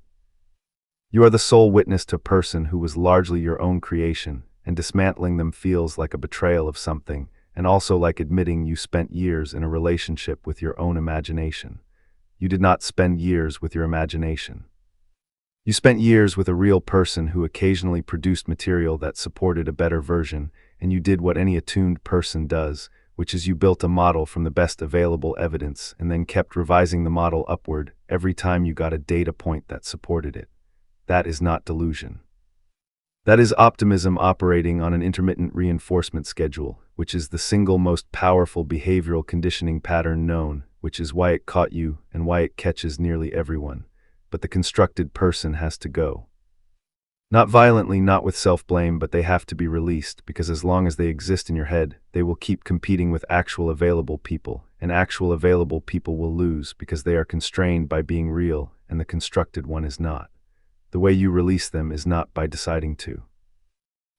You are the sole witness to a person who was largely your own creation, and dismantling them feels like a betrayal of something, and also like admitting you spent years in a relationship with your own imagination. You did not spend years with your imagination. You spent years with a real person who occasionally produced material that supported a better version, and you did what any attuned person does, which is you built a model from the best available evidence and then kept revising the model upward every time you got a data point that supported it. That is not delusion. That is optimism operating on an intermittent reinforcement schedule, which is the single most powerful behavioral conditioning pattern known, which is why it caught you and why it catches nearly everyone. But the constructed person has to go. Not violently, not with self-blame, but they have to be released, because as long as they exist in your head, they will keep competing with actual available people, and actual available people will lose because they are constrained by being real, and the constructed one is not. The way you release them is not by deciding to.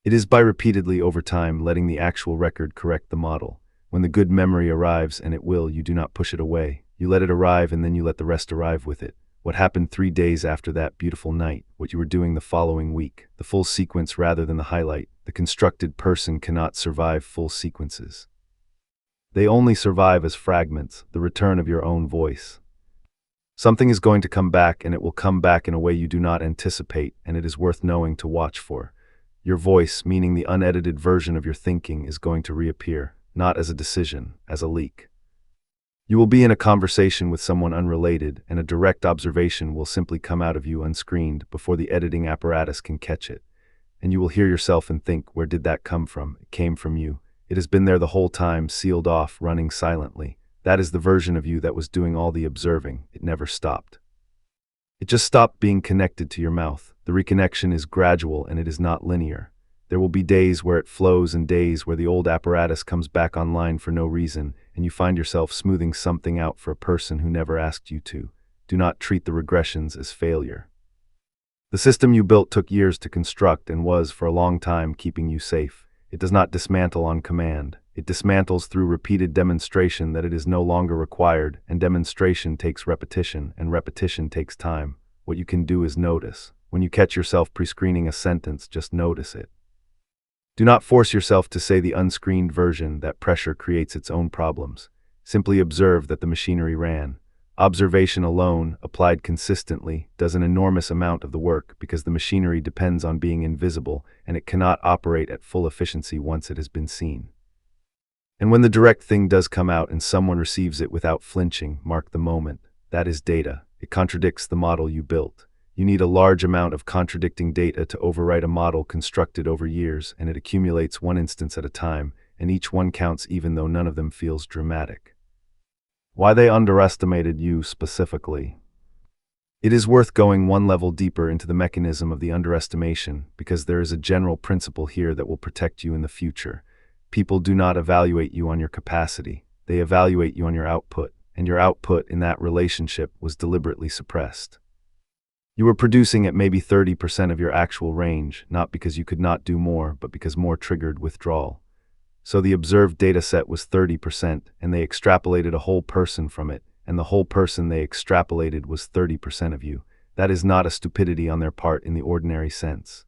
It is by repeatedly over time letting the actual record correct the model. When the good memory arrives, and it will, you do not push it away. You let it arrive, and then you let the rest arrive with it. What happened 3 days after that beautiful night, what you were doing the following week, the full sequence rather than the highlight. The constructed person cannot survive full sequences. They only survive as fragments, the return of your own voice. Something is going to come back, and it will come back in a way you do not anticipate, and it is worth knowing to watch for. Your voice, meaning the unedited version of your thinking, is going to reappear, not as a decision, as a leak. You will be in a conversation with someone unrelated, and a direct observation will simply come out of you unscreened before the editing apparatus can catch it. And you will hear yourself and think, where did that come from? It came from you. It has been there the whole time, sealed off, running silently. That is the version of you that was doing all the observing. It never stopped. It just stopped being connected to your mouth. The reconnection is gradual, and it is not linear. There will be days where it flows and days where the old apparatus comes back online for no reason, and you find yourself smoothing something out for a person who never asked you to. Do not treat the regressions as failure. The system you built took years to construct and was, for a long time, keeping you safe. It does not dismantle on command. It dismantles through repeated demonstration that it is no longer required, and demonstration takes repetition, and repetition takes time. What you can do is notice. When you catch yourself pre-screening a sentence, just notice it. Do not force yourself to say the unscreened version. That pressure creates its own problems. Simply observe that the machinery ran. Observation alone, applied consistently, does an enormous amount of the work because the machinery depends on being invisible, and it cannot operate at full efficiency once it has been seen. And when the direct thing does come out and someone receives it without flinching, mark the moment. That is data. It contradicts the model you built. You need a large amount of contradicting data to overwrite a model constructed over years, and it accumulates one instance at a time, and each one counts even though none of them feels dramatic. Why they underestimated you specifically? It is worth going one level deeper into the mechanism of the underestimation, because there is a general principle here that will protect you in the future. People do not evaluate you on your capacity. They evaluate you on your output, and your output in that relationship was deliberately suppressed. You were producing at maybe 30% of your actual range, not because you could not do more, but because more triggered withdrawal. So the observed data set was 30%, and they extrapolated a whole person from it, and the whole person they extrapolated was 30% of you. That is not a stupidity on their part in the ordinary sense.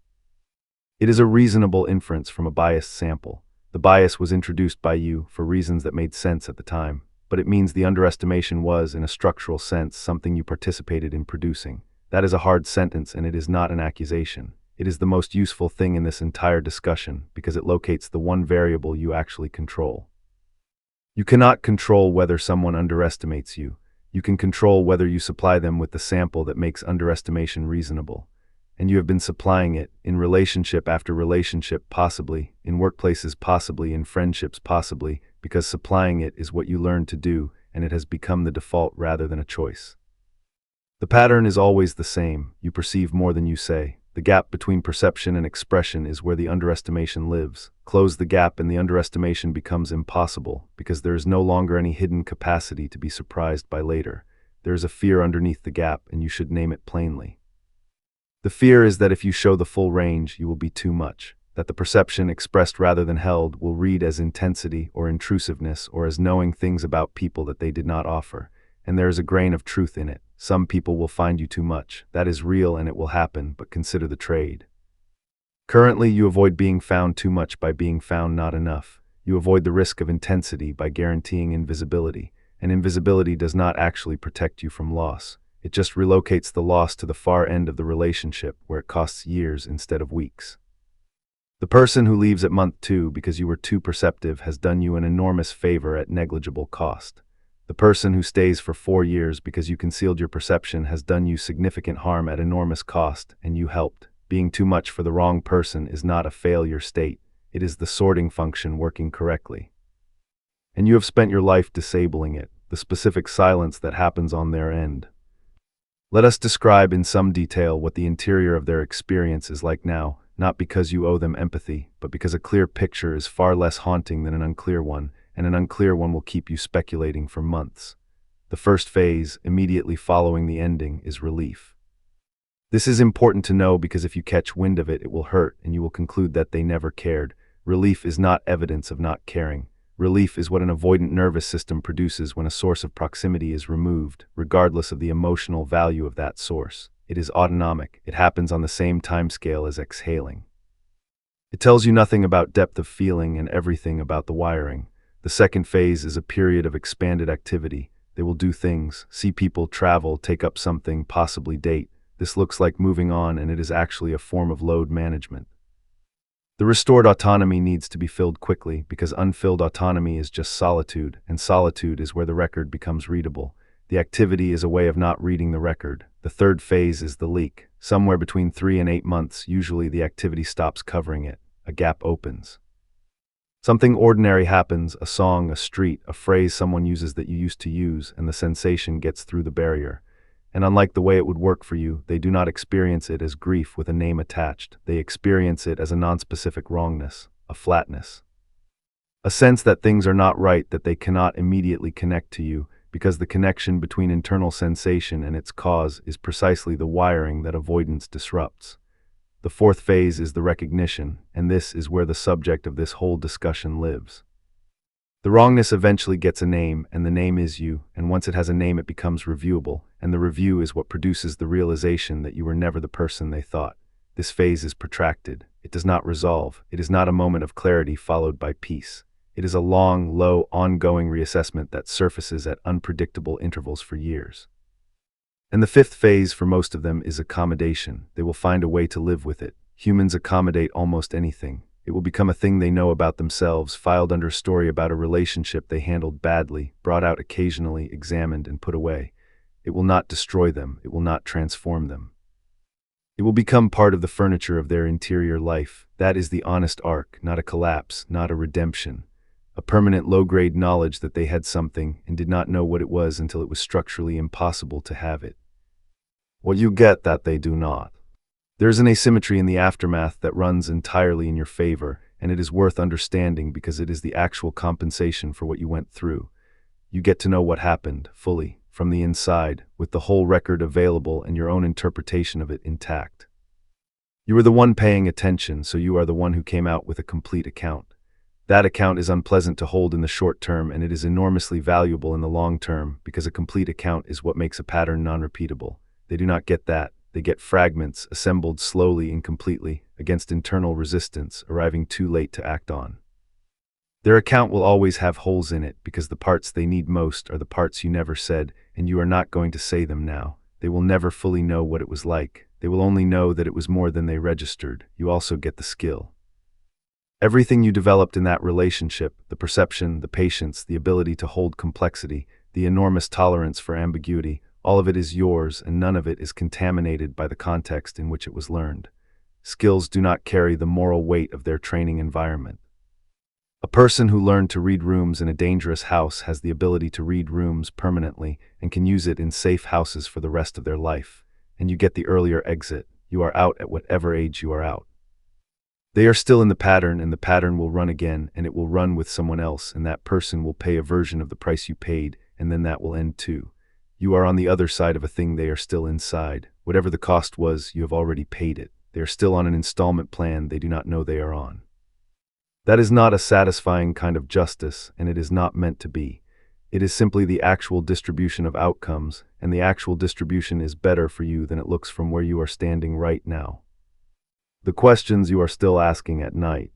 It is a reasonable inference from a biased sample. The bias was introduced by you for reasons that made sense at the time, but it means the underestimation was, in a structural sense, something you participated in producing. That is a hard sentence, and it is not an accusation. It is the most useful thing in this entire discussion because it locates the one variable you actually control. You cannot control whether someone underestimates you. You can control whether you supply them with the sample that makes underestimation reasonable. And you have been supplying it, in relationship after relationship possibly, in workplaces possibly, in friendships possibly, because supplying it is what you learned to do, and it has become the default rather than a choice. The pattern is always the same. You perceive more than you say. The gap between perception and expression is where the underestimation lives. Close the gap and the underestimation becomes impossible, because there is no longer any hidden capacity to be surprised by later. There is a fear underneath the gap, and you should name it plainly. The fear is that if you show the full range, you will be too much. That the perception, expressed rather than held, will read as intensity or intrusiveness or as knowing things about people that they did not offer. And there is a grain of truth in it. Some people will find you too much. That is real and it will happen, but consider the trade. Currently, you avoid being found too much by being found not enough. You avoid the risk of intensity by guaranteeing invisibility, and invisibility does not actually protect you from loss. It just relocates the loss to the far end of the relationship where it costs years instead of weeks. The person who leaves at month 2 because you were too perceptive has done you an enormous favor at negligible cost. The person who stays for 4 years because you concealed your perception has done you significant harm at enormous cost, and you helped. Being too much for the wrong person is not a failure state. It is the sorting function working correctly. And you have spent your life disabling it, the specific silence that happens on their end. Let us describe in some detail what the interior of their experience is like now, not because you owe them empathy, but because a clear picture is far less haunting than an unclear one, and an unclear one will keep you speculating for months. The first phase, immediately following the ending, is relief. This is important to know because if you catch wind of it, it will hurt, and you will conclude that they never cared. Relief is not evidence of not caring. Relief is what an avoidant nervous system produces when a source of proximity is removed, regardless of the emotional value of that source. It is autonomic. It happens on the same timescale as exhaling. It tells you nothing about depth of feeling and everything about the wiring. The second phase is a period of expanded activity. They will do things, see people, travel, take up something, possibly date. This looks like moving on, and it is actually a form of load management. The restored autonomy needs to be filled quickly because unfilled autonomy is just solitude, and solitude is where the record becomes readable. The activity is a way of not reading the record. The third phase is the leak. Somewhere between 3 and 8 months, usually the activity stops covering it. A gap opens. Something ordinary happens, a song, a street, a phrase someone uses that you used to use, and the sensation gets through the barrier. And unlike the way it would work for you, they do not experience it as grief with a name attached. They experience it as a nonspecific wrongness, a flatness. A sense that things are not right, that they cannot immediately connect to you, because the connection between internal sensation and its cause is precisely the wiring that avoidance disrupts. The fourth phase is the recognition, and this is where the subject of this whole discussion lives. The wrongness eventually gets a name, and the name is you, and once it has a name it becomes reviewable, and the review is what produces the realization that you were never the person they thought. This phase is protracted. It does not resolve. It is not a moment of clarity followed by peace. It is a long, low, ongoing reassessment that surfaces at unpredictable intervals for years. And the fifth phase for most of them is accommodation. They will find a way to live with it. Humans accommodate almost anything. It will become a thing they know about themselves, filed under a story about a relationship they handled badly, brought out occasionally, examined, and put away. It will not destroy them. It will not transform them. It will become part of the furniture of their interior life. That is the honest arc, not a collapse, not a redemption. A permanent low-grade knowledge that they had something and did not know what it was until it was structurally impossible to have it. What you get that they do not. There is an asymmetry in the aftermath that runs entirely in your favor, and it is worth understanding because it is the actual compensation for what you went through. You get to know what happened, fully, from the inside, with the whole record available and your own interpretation of it intact. You were the one paying attention, so you are the one who came out with a complete account. That account is unpleasant to hold in the short term, and it is enormously valuable in the long term because a complete account is what makes a pattern non-repeatable. They do not get that. They get fragments, assembled slowly, incompletely, against internal resistance, arriving too late to act on. Their account will always have holes in it because the parts they need most are the parts you never said, and you are not going to say them now. They will never fully know what it was like. They will only know that it was more than they registered. You also get the skill. Everything you developed in that relationship, the perception, the patience, the ability to hold complexity, the enormous tolerance for ambiguity, all of it is yours, and none of it is contaminated by the context in which it was learned. Skills do not carry the moral weight of their training environment. A person who learned to read rooms in a dangerous house has the ability to read rooms permanently and can use it in safe houses for the rest of their life. And you get the earlier exit. You are out at whatever age you are out. They are still in the pattern, and the pattern will run again, and it will run with someone else, and that person will pay a version of the price you paid, and then that will end too. You are on the other side of a thing, they are still inside. Whatever the cost was, you have already paid it. They are still on an installment plan they do not know they are on. That is not a satisfying kind of justice, and it is not meant to be. It is simply the actual distribution of outcomes, and the actual distribution is better for you than it looks from where you are standing right now. The questions you are still asking at night.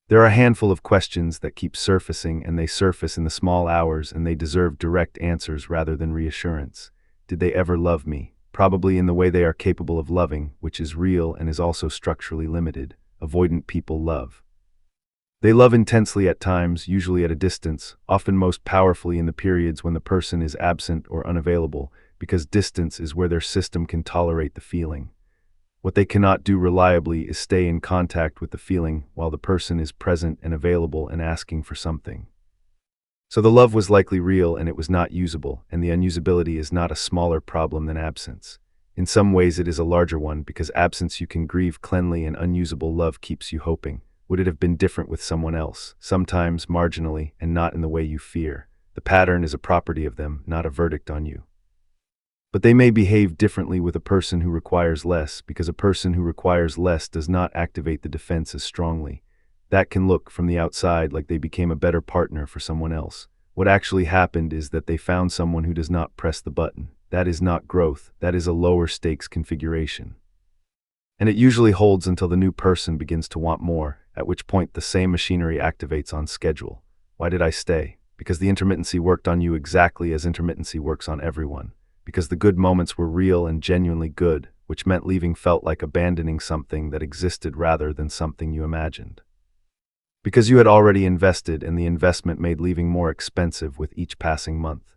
There are a handful of questions that keep surfacing, and they surface in the small hours, and they deserve direct answers rather than reassurance. Did they ever love me? Probably in the way they are capable of loving, which is real and is also structurally limited. Avoidant people love. They love intensely at times, usually at a distance, often most powerfully in the periods when the person is absent or unavailable, because distance is where their system can tolerate the feeling. What they cannot do reliably is stay in contact with the feeling while the person is present and available and asking for something. So the love was likely real and it was not usable, and the unusability is not a smaller problem than absence. In some ways it is a larger one, because absence you can grieve cleanly and unusable love keeps you hoping. Would it have been different with someone else, sometimes marginally and not in the way you fear? The pattern is a property of them, not a verdict on you. But they may behave differently with a person who requires less, because a person who requires less does not activate the defense as strongly. That can look from the outside like they became a better partner for someone else. What actually happened is that they found someone who does not press the button. That is not growth, that is a lower stakes configuration. And it usually holds until the new person begins to want more, at which point the same machinery activates on schedule. Why did I stay? Because the intermittency worked on you exactly as intermittency works on everyone. Because the good moments were real and genuinely good, which meant leaving felt like abandoning something that existed rather than something you imagined. Because you had already invested, and the investment made leaving more expensive with each passing month.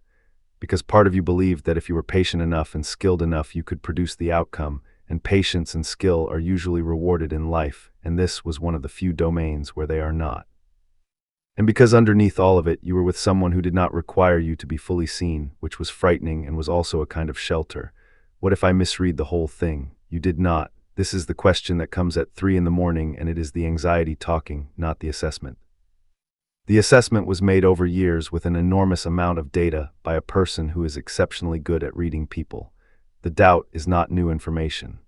Because part of you believed that if you were patient enough and skilled enough you could produce the outcome, and patience and skill are usually rewarded in life, and this was one of the few domains where they are not. And because underneath all of it you were with someone who did not require you to be fully seen, which was frightening and was also a kind of shelter. What if I misread the whole thing? You did not. This is the question that comes at 3 a.m, and it is the anxiety talking, not the assessment. The assessment was made over years with an enormous amount of data by a person who is exceptionally good at reading people. The doubt is not new information.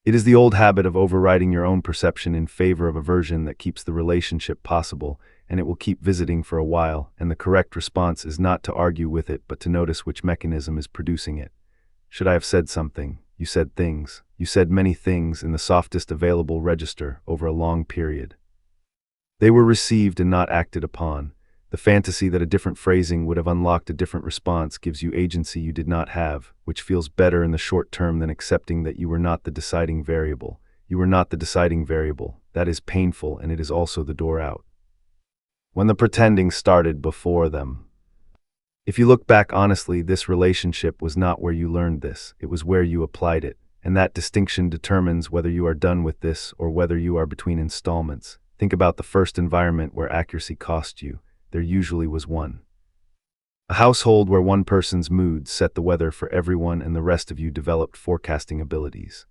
It is the old habit of overriding your own perception in favor of a version that keeps the relationship possible, and it will keep visiting for a while, and the correct response is not to argue with it but to notice which mechanism is producing it. Should I have said something? You said things. You said many things in the softest available register over a long period. They were received and not acted upon. The fantasy that a different phrasing would have unlocked a different response gives you agency you did not have, which feels better in the short term than accepting that you were not the deciding variable. You were not the deciding variable. That is painful, and it is also the door out. When the pretending started before them. If you look back honestly, this relationship was not where you learned this, it was where you applied it, and that distinction determines whether you are done with this or whether you are between installments. Think about the first environment where accuracy cost you. There usually was one. A household where one person's mood set the weather for everyone and the rest of you developed forecasting abilities.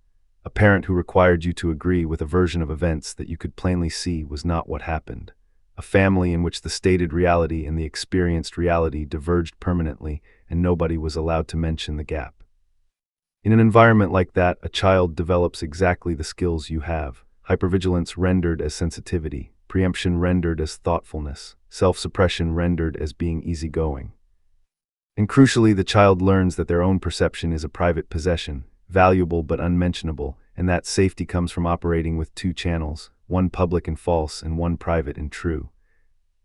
A parent who required you to agree with a version of events that you could plainly see was not what happened. A family in which the stated reality and the experienced reality diverged permanently, and nobody was allowed to mention the gap. In an environment like that, a child develops exactly the skills you have. Hypervigilance rendered as sensitivity, preemption rendered as thoughtfulness, self-suppression rendered as being easygoing. And crucially, the child learns that their own perception is a private possession, valuable but unmentionable, and that safety comes from operating with two channels, one public and false and one private and true.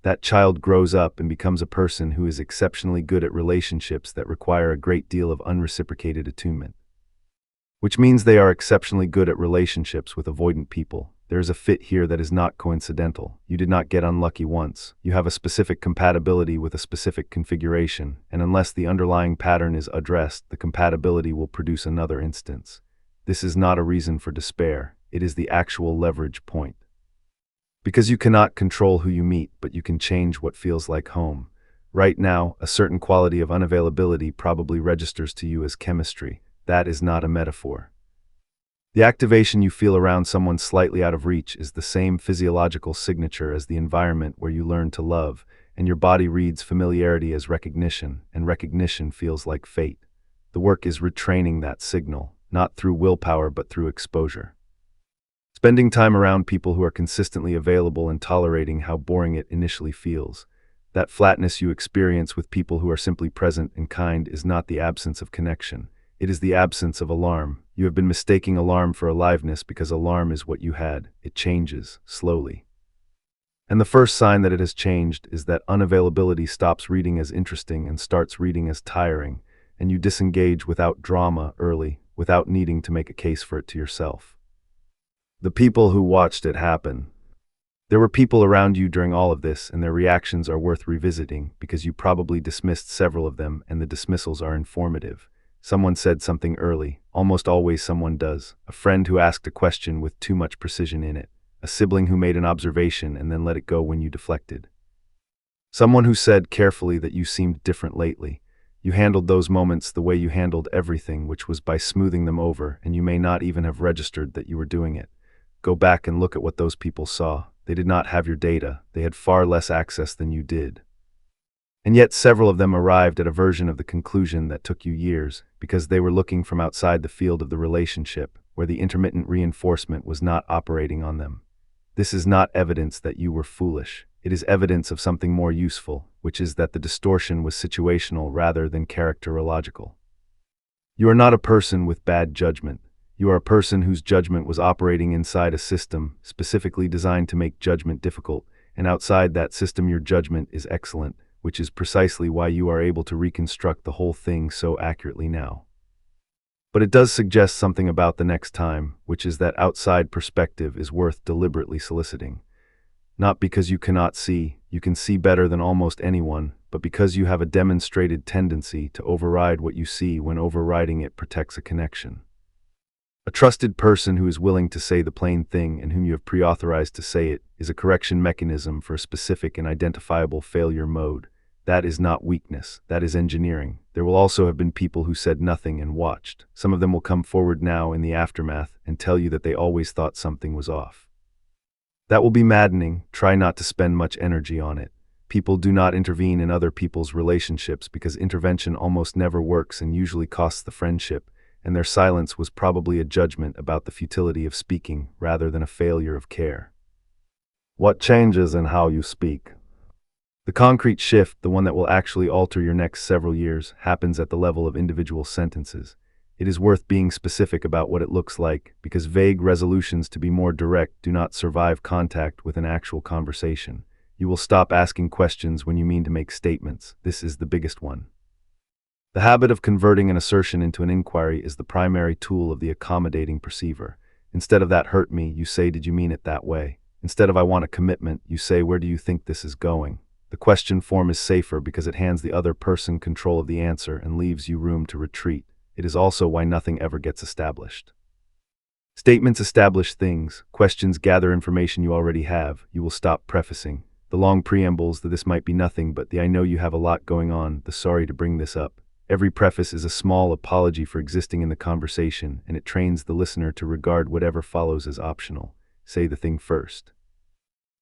That child grows up and becomes a person who is exceptionally good at relationships that require a great deal of unreciprocated attunement. Which means they are exceptionally good at relationships with avoidant people. There is a fit here that is not coincidental. You did not get unlucky once. You have a specific compatibility with a specific configuration, and unless the underlying pattern is addressed, the compatibility will produce another instance. This is not a reason for despair. It is the actual leverage point. Because you cannot control who you meet, but you can change what feels like home. Right now, a certain quality of unavailability probably registers to you as chemistry. That is not a metaphor. The activation you feel around someone slightly out of reach is the same physiological signature as the environment where you learn to love, and your body reads familiarity as recognition, and recognition feels like fate. The work is retraining that signal, not through willpower but through exposure. Spending time around people who are consistently available and tolerating how boring it initially feels. That flatness you experience with people who are simply present and kind is not the absence of connection. It is the absence of alarm. You have been mistaking alarm for aliveness because alarm is what you had. It changes, slowly. And the first sign that it has changed is that unavailability stops reading as interesting and starts reading as tiring, and you disengage without drama early, without needing to make a case for it to yourself. The people who watched it happen. There were people around you during all of this, and their reactions are worth revisiting because you probably dismissed several of them, and the dismissals are informative. Someone said something early, almost always someone does. A friend who asked a question with too much precision in it. A sibling who made an observation and then let it go when you deflected. Someone who said carefully that you seemed different lately. You handled those moments the way you handled everything, which was by smoothing them over, and you may not even have registered that you were doing it. Go back and look at what those people saw. They did not have your data. They had far less access than you did. And yet several of them arrived at a version of the conclusion that took you years, because they were looking from outside the field of the relationship, where the intermittent reinforcement was not operating on them. This is not evidence that you were foolish. It is evidence of something more useful, which is that the distortion was situational rather than characterological. You are not a person with bad judgment. You are a person whose judgment was operating inside a system specifically designed to make judgment difficult, and outside that system your judgment is excellent, which is precisely why you are able to reconstruct the whole thing so accurately now. But it does suggest something about the next time, which is that outside perspective is worth deliberately soliciting. Not because you cannot see, you can see better than almost anyone, but because you have a demonstrated tendency to override what you see when overriding it protects a connection. A trusted person who is willing to say the plain thing and whom you have pre-authorized to say it is a correction mechanism for a specific and identifiable failure mode. That is not weakness, that is engineering. There will also have been people who said nothing and watched. Some of them will come forward now in the aftermath and tell you that they always thought something was off. That will be maddening. Try not to spend much energy on it. People do not intervene in other people's relationships because intervention almost never works and usually costs the friendship, and their silence was probably a judgment about the futility of speaking rather than a failure of care. What changes in how you speak? The concrete shift, the one that will actually alter your next several years, happens at the level of individual sentences. It is worth being specific about what it looks like, because vague resolutions to be more direct do not survive contact with an actual conversation. You will stop asking questions when you mean to make statements. This is the biggest one. The habit of converting an assertion into an inquiry is the primary tool of the accommodating perceiver. Instead of "that hurt me," you say "did you mean it that way?" Instead of "I want a commitment," you say "where do you think this is going?" The question form is safer because it hands the other person control of the answer and leaves you room to retreat. It is also why nothing ever gets established. Statements establish things. Questions gather information you already have. You will stop prefacing. The long preambles, the "this might be nothing, but the I know you have a lot going on, the sorry to bring this up." Every preface is a small apology for existing in the conversation, and it trains the listener to regard whatever follows as optional. Say the thing first.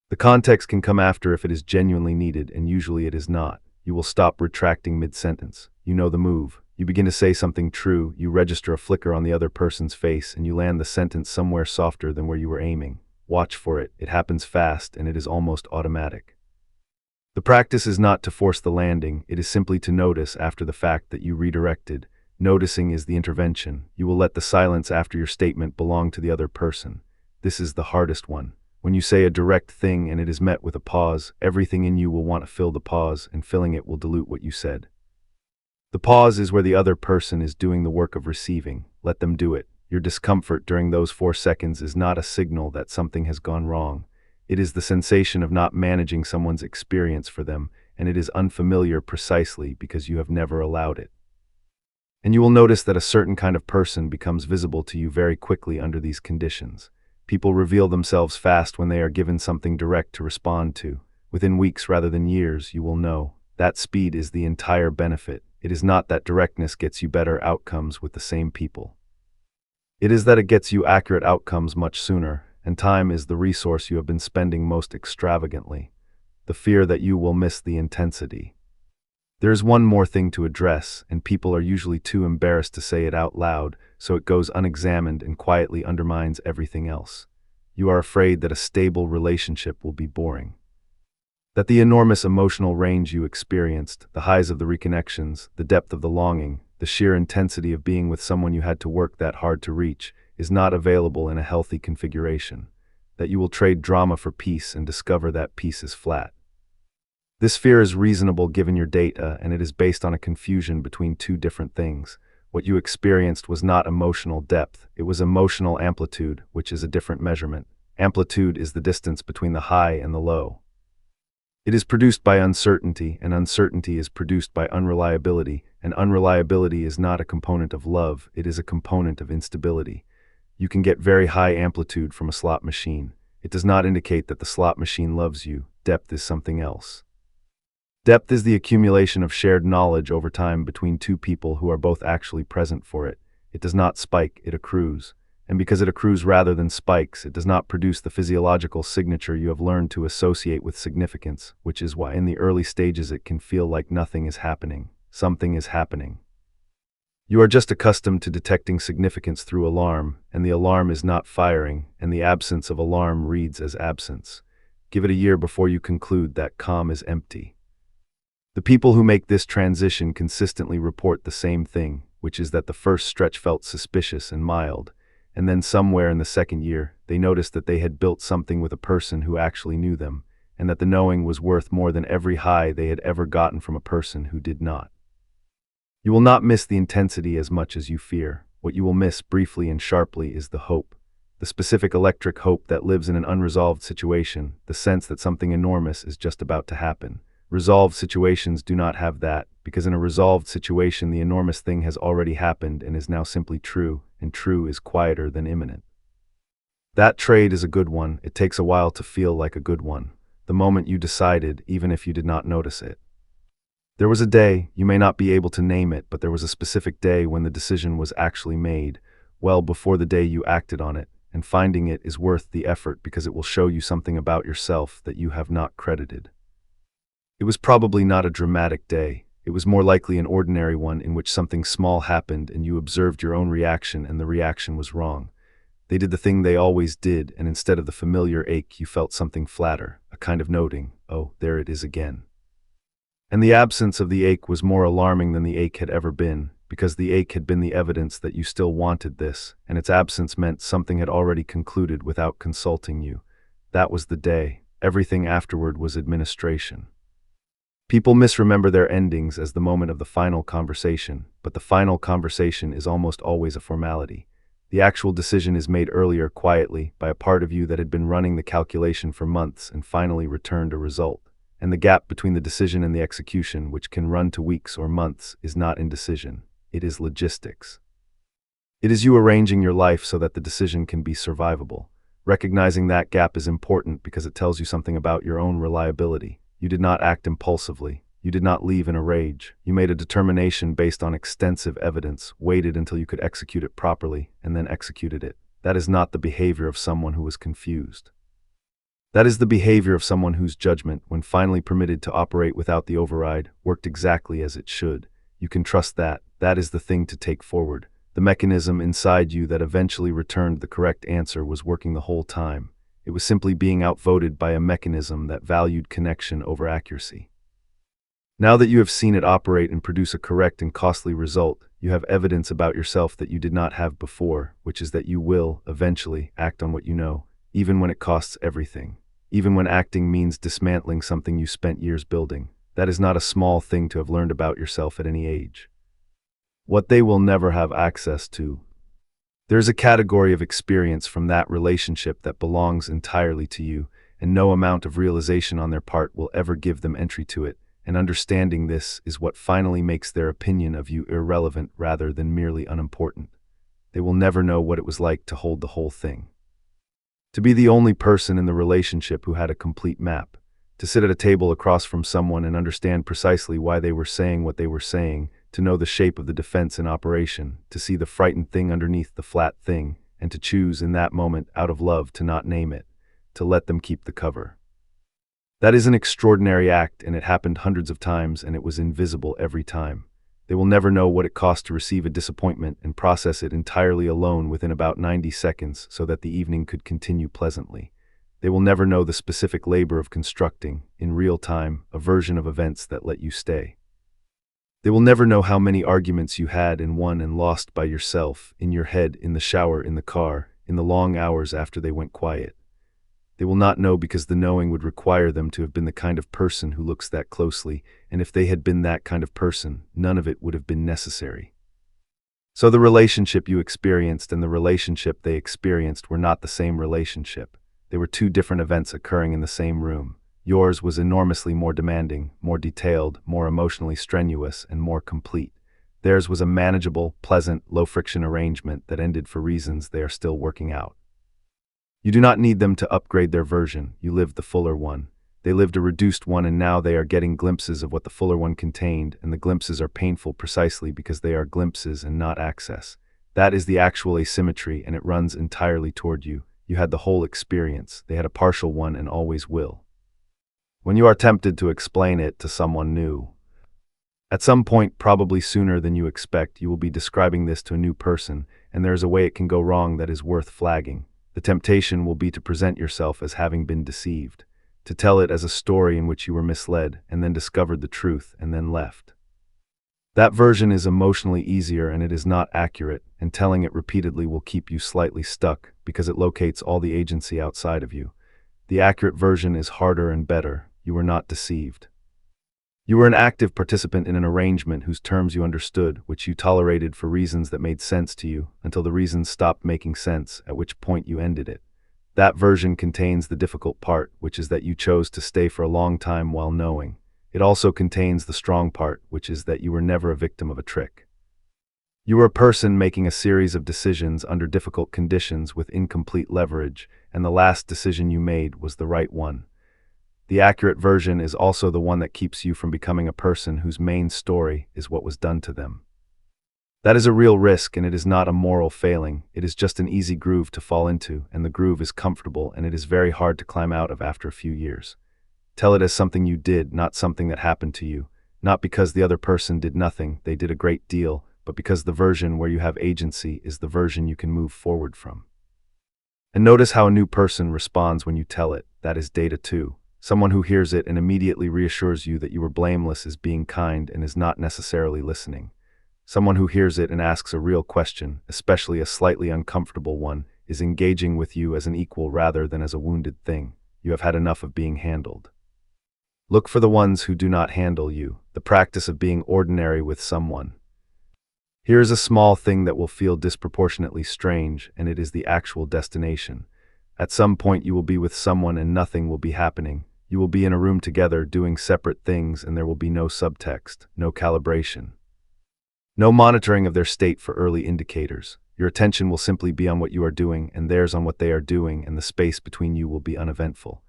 The context can come after if it is genuinely needed, and usually it is not. You will stop retracting mid-sentence. You know the move. You begin to say something true, you register a flicker on the other person's face, and you land the sentence somewhere softer than where you were aiming. Watch for it. It happens fast, and it is almost automatic. The practice is not to force the landing, it is simply to notice after the fact that you redirected. Noticing is the intervention. You will let the silence after your statement belong to the other person. This is the hardest one. When you say a direct thing and it is met with a pause, everything in you will want to fill the pause, and filling it will dilute what you said. The pause is where the other person is doing the work of receiving. Let them do it. Your discomfort during those 4 seconds is not a signal that something has gone wrong. It is the sensation of not managing someone's experience for them, and it is unfamiliar precisely because you have never allowed it. And you will notice that a certain kind of person becomes visible to you very quickly under these conditions. People reveal themselves fast when they are given something direct to respond to. Within weeks rather than years, you will know. That speed is the entire benefit. It is not that directness gets you better outcomes with the same people. It is that it gets you accurate outcomes much sooner, and time is the resource you have been spending most extravagantly. The fear that you will miss the intensity. There is one more thing to address, and people are usually too embarrassed to say it out loud, so it goes unexamined and quietly undermines everything else. You are afraid that a stable relationship will be boring. That the enormous emotional range you experienced, the highs of the reconnections, the depth of the longing, the sheer intensity of being with someone you had to work that hard to reach, is not available in a healthy configuration. That you will trade drama for peace and discover that peace is flat. This fear is reasonable given your data, and it is based on a confusion between 2 different things. What you experienced was not emotional depth, it was emotional amplitude, which is a different measurement. Amplitude is the distance between the high and the low. It is produced by uncertainty, and uncertainty is produced by unreliability, and unreliability is not a component of love, it is a component of instability. You can get very high amplitude from a slot machine. It does not indicate that the slot machine loves you. Depth is something else. Depth is the accumulation of shared knowledge over time between two people who are both actually present for it. It does not spike, it accrues. And because it accrues rather than spikes, it does not produce the physiological signature you have learned to associate with significance, which is why in the early stages it can feel like nothing is happening. Something is happening. You are just accustomed to detecting significance through alarm, and the alarm is not firing, and the absence of alarm reads as absence. Give it a year before you conclude that calm is empty. The people who make this transition consistently report the same thing, which is that the first stretch felt suspicious and mild, and then somewhere in the second year, they noticed that they had built something with a person who actually knew them, and that the knowing was worth more than every high they had ever gotten from a person who did not. You will not miss the intensity as much as you fear. What you will miss briefly and sharply is the hope. The specific electric hope that lives in an unresolved situation, the sense that something enormous is just about to happen. Resolved situations do not have that, because in a resolved situation the enormous thing has already happened and is now simply true, and true is quieter than imminent. That trade is a good one. It takes a while to feel like a good one. The moment you decided, even if you did not notice it. There was a day, you may not be able to name it, but there was a specific day when the decision was actually made, well before the day you acted on it, and finding it is worth the effort because it will show you something about yourself that you have not credited. It was probably not a dramatic day. It was more likely an ordinary one in which something small happened and you observed your own reaction and the reaction was wrong. They did the thing they always did, and instead of the familiar ache you felt something flatter, a kind of noting, oh, there it is again. And the absence of the ache was more alarming than the ache had ever been, because the ache had been the evidence that you still wanted this, and its absence meant something had already concluded without consulting you. That was the day. Everything afterward was administration. People misremember their endings as the moment of the final conversation, but the final conversation is almost always a formality. The actual decision is made earlier quietly by a part of you that had been running the calculation for months and finally returned a result. And the gap between the decision and the execution, which can run to weeks or months, is not indecision. It is logistics. It is you arranging your life so that the decision can be survivable. Recognizing that gap is important because it tells you something about your own reliability. You did not act impulsively. You did not leave in a rage. You made a determination based on extensive evidence, waited until you could execute it properly, and then executed it. That is not the behavior of someone who was confused. That is the behavior of someone whose judgment, when finally permitted to operate without the override, worked exactly as it should. You can trust that. That is the thing to take forward. The mechanism inside you that eventually returned the correct answer was working the whole time. It was simply being outvoted by a mechanism that valued connection over accuracy. Now that you have seen it operate and produce a correct and costly result, you have evidence about yourself that you did not have before, which is that you will, eventually, act on what you know, even when it costs everything. Even when acting means dismantling something you spent years building. That is not a small thing to have learned about yourself at any age. What they will never have access to. There is a category of experience from that relationship that belongs entirely to you, and no amount of realization on their part will ever give them entry to it, and understanding this is what finally makes their opinion of you irrelevant rather than merely unimportant. They will never know what it was like to hold the whole thing. To be the only person in the relationship who had a complete map. To sit at a table across from someone and understand precisely why they were saying what they were saying, to know the shape of the defense in operation, to see the frightened thing underneath the flat thing, and to choose in that moment, out of love, to not name it, to let them keep the cover. That is an extraordinary act, and it happened hundreds of times, and it was invisible every time. They will never know what it cost to receive a disappointment and process it entirely alone within about 90 seconds so that the evening could continue pleasantly. They will never know the specific labor of constructing, in real time, a version of events that let you stay. They will never know how many arguments you had and won and lost by yourself, in your head, in the shower, in the car, in the long hours after they went quiet. They will not know because the knowing would require them to have been the kind of person who looks that closely, and if they had been that kind of person, none of it would have been necessary. So the relationship you experienced and the relationship they experienced were not the same relationship. They were two different events occurring in the same room. Yours was enormously more demanding, more detailed, more emotionally strenuous, and more complete. Theirs was a manageable, pleasant, low-friction arrangement that ended for reasons they are still working out. You do not need them to upgrade their version, you lived the fuller one. They lived a reduced one and now they are getting glimpses of what the fuller one contained, and the glimpses are painful precisely because they are glimpses and not access. That is the actual asymmetry, and it runs entirely toward you. You had the whole experience. They had a partial one and always will. When you are tempted to explain it to someone new, at some point, probably sooner than you expect, you will be describing this to a new person, and there is a way it can go wrong that is worth flagging. The temptation will be to present yourself as having been deceived, to tell it as a story in which you were misled, and then discovered the truth, and then left. That version is emotionally easier and it is not accurate, and telling it repeatedly will keep you slightly stuck because it locates all the agency outside of you. The accurate version is harder and better. You were not deceived. You were an active participant in an arrangement whose terms you understood, which you tolerated for reasons that made sense to you, until the reasons stopped making sense, at which point you ended it. That version contains the difficult part, which is that you chose to stay for a long time while knowing. It also contains the strong part, which is that you were never a victim of a trick. You were a person making a series of decisions under difficult conditions with incomplete leverage, and the last decision you made was the right one. The accurate version is also the one that keeps you from becoming a person whose main story is what was done to them. That is a real risk, and it is not a moral failing. It is just an easy groove to fall into, and the groove is comfortable, and it is very hard to climb out of after a few years. Tell it as something you did, not something that happened to you. Not because the other person did nothing, they did a great deal, but because the version where you have agency is the version you can move forward from. And notice how a new person responds when you tell it. That is data 2. Someone who hears it and immediately reassures you that you were blameless is being kind and is not necessarily listening. Someone who hears it and asks a real question, especially a slightly uncomfortable one, is engaging with you as an equal rather than as a wounded thing. You have had enough of being handled. Look for the ones who do not handle you, the practice of being ordinary with someone. Here is a small thing that will feel disproportionately strange, and it is the actual destination. At some point you will be with someone and nothing will be happening. You will be in a room together doing separate things, and there will be no subtext, no calibration, no monitoring of their state for early indicators. Your attention will simply be on what you are doing and theirs on what they are doing, and the space between you will be uneventful.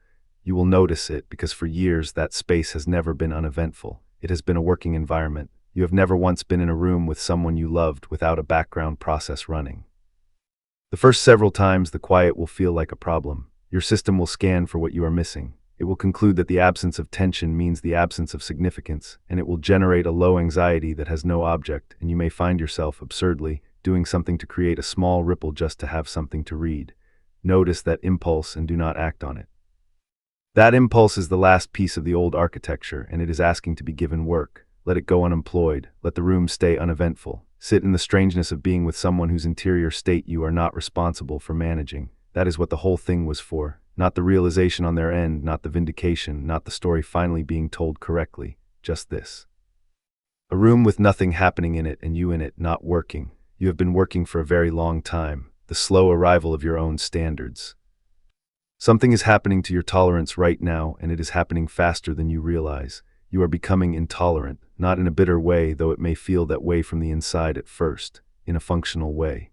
You will notice it because for years that space has never been uneventful. It has been a working environment. You have never once been in a room with someone you loved without a background process running. The first several times the quiet will feel like a problem. Your system will scan for what you are missing. It will conclude that the absence of tension means the absence of significance, and it will generate a low anxiety that has no object, and you may find yourself, absurdly, doing something to create a small ripple just to have something to read. Notice that impulse and do not act on it. That impulse is the last piece of the old architecture, and it is asking to be given work. Let it go unemployed. Let the room stay uneventful. Sit in the strangeness of being with someone whose interior state you are not responsible for managing. That is what the whole thing was for. Not the realization on their end, not the vindication, not the story finally being told correctly. Just this. A room with nothing happening in it and you in it, not working. You have been working for a very long time. The slow arrival of your own standards. Something is happening to your tolerance right now, and it is happening faster than you realize. You are becoming intolerant, not in a bitter way, though it may feel that way from the inside at first, in a functional way.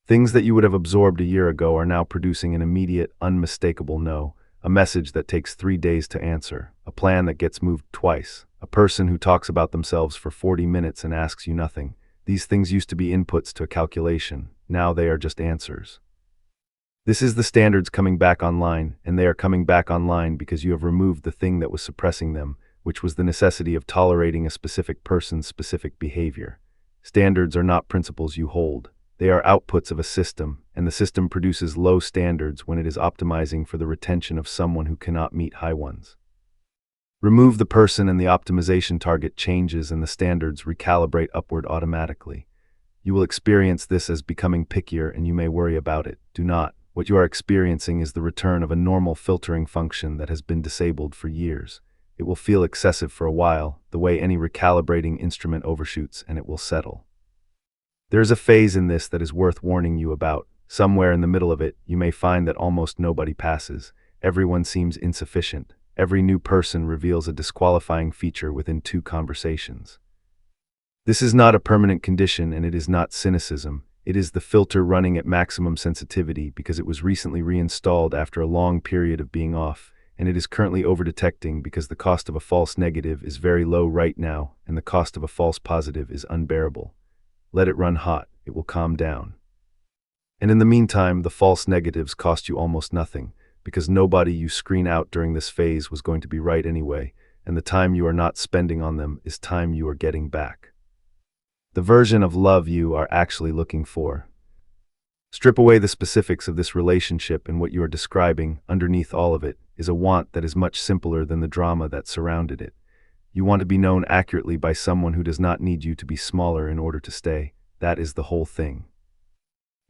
Things that you would have absorbed a year ago are now producing an immediate, unmistakable no, a message that takes 3 days to answer, a plan that gets moved twice, a person who talks about themselves for 40 minutes and asks you nothing. These things used to be inputs to a calculation. Now they are just answers. This is the standards coming back online, and they are coming back online because you have removed the thing that was suppressing them, which was the necessity of tolerating a specific person's specific behavior. Standards are not principles you hold. They are outputs of a system, and the system produces low standards when it is optimizing for the retention of someone who cannot meet high ones. Remove the person and the optimization target changes, and the standards recalibrate upward automatically. You will experience this as becoming pickier, and you may worry about it. Do not. What you are experiencing is the return of a normal filtering function that has been disabled for years. It will feel excessive for a while, the way any recalibrating instrument overshoots, and it will settle. There is a phase in this that is worth warning you about. Somewhere in the middle of it, you may find that almost nobody passes. Everyone seems insufficient. Every new person reveals a disqualifying feature within 2 conversations. This is not a permanent condition, and it is not cynicism. It is the filter running at maximum sensitivity because it was recently reinstalled after a long period of being off. and it is currently overdetecting because the cost of a false negative is very low right now, and the cost of a false positive is unbearable. Let it run hot, it will calm down. And in the meantime, the false negatives cost you almost nothing, because nobody you screen out during this phase was going to be right anyway, and the time you are not spending on them is time you are getting back. The version of love you are actually looking for. Strip away the specifics of this relationship, and what you are describing, underneath all of it, is a want that is much simpler than the drama that surrounded it. You want to be known accurately by someone who does not need you to be smaller in order to stay. That is the whole thing.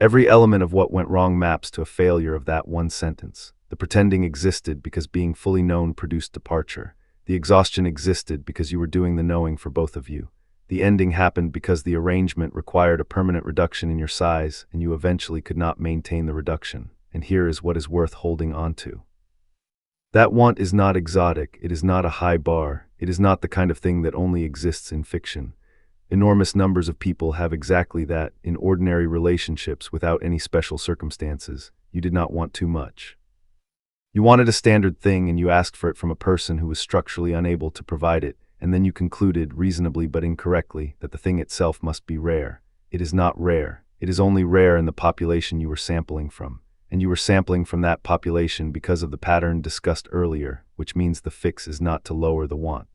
Every element of what went wrong maps to a failure of that one sentence. The pretending existed because being fully known produced departure. The exhaustion existed because you were doing the knowing for both of you. The ending happened because the arrangement required a permanent reduction in your size, and you eventually could not maintain the reduction. And here is what is worth holding on to. That want is not exotic, it is not a high bar, it is not the kind of thing that only exists in fiction. Enormous numbers of people have exactly that, in ordinary relationships without any special circumstances. You did not want too much. You wanted a standard thing, and you asked for it from a person who was structurally unable to provide it, and then you concluded, reasonably but incorrectly, that the thing itself must be rare. It is not rare. It is only rare in the population you were sampling from. And you were sampling from that population because of the pattern discussed earlier, which means the fix is not to lower the want.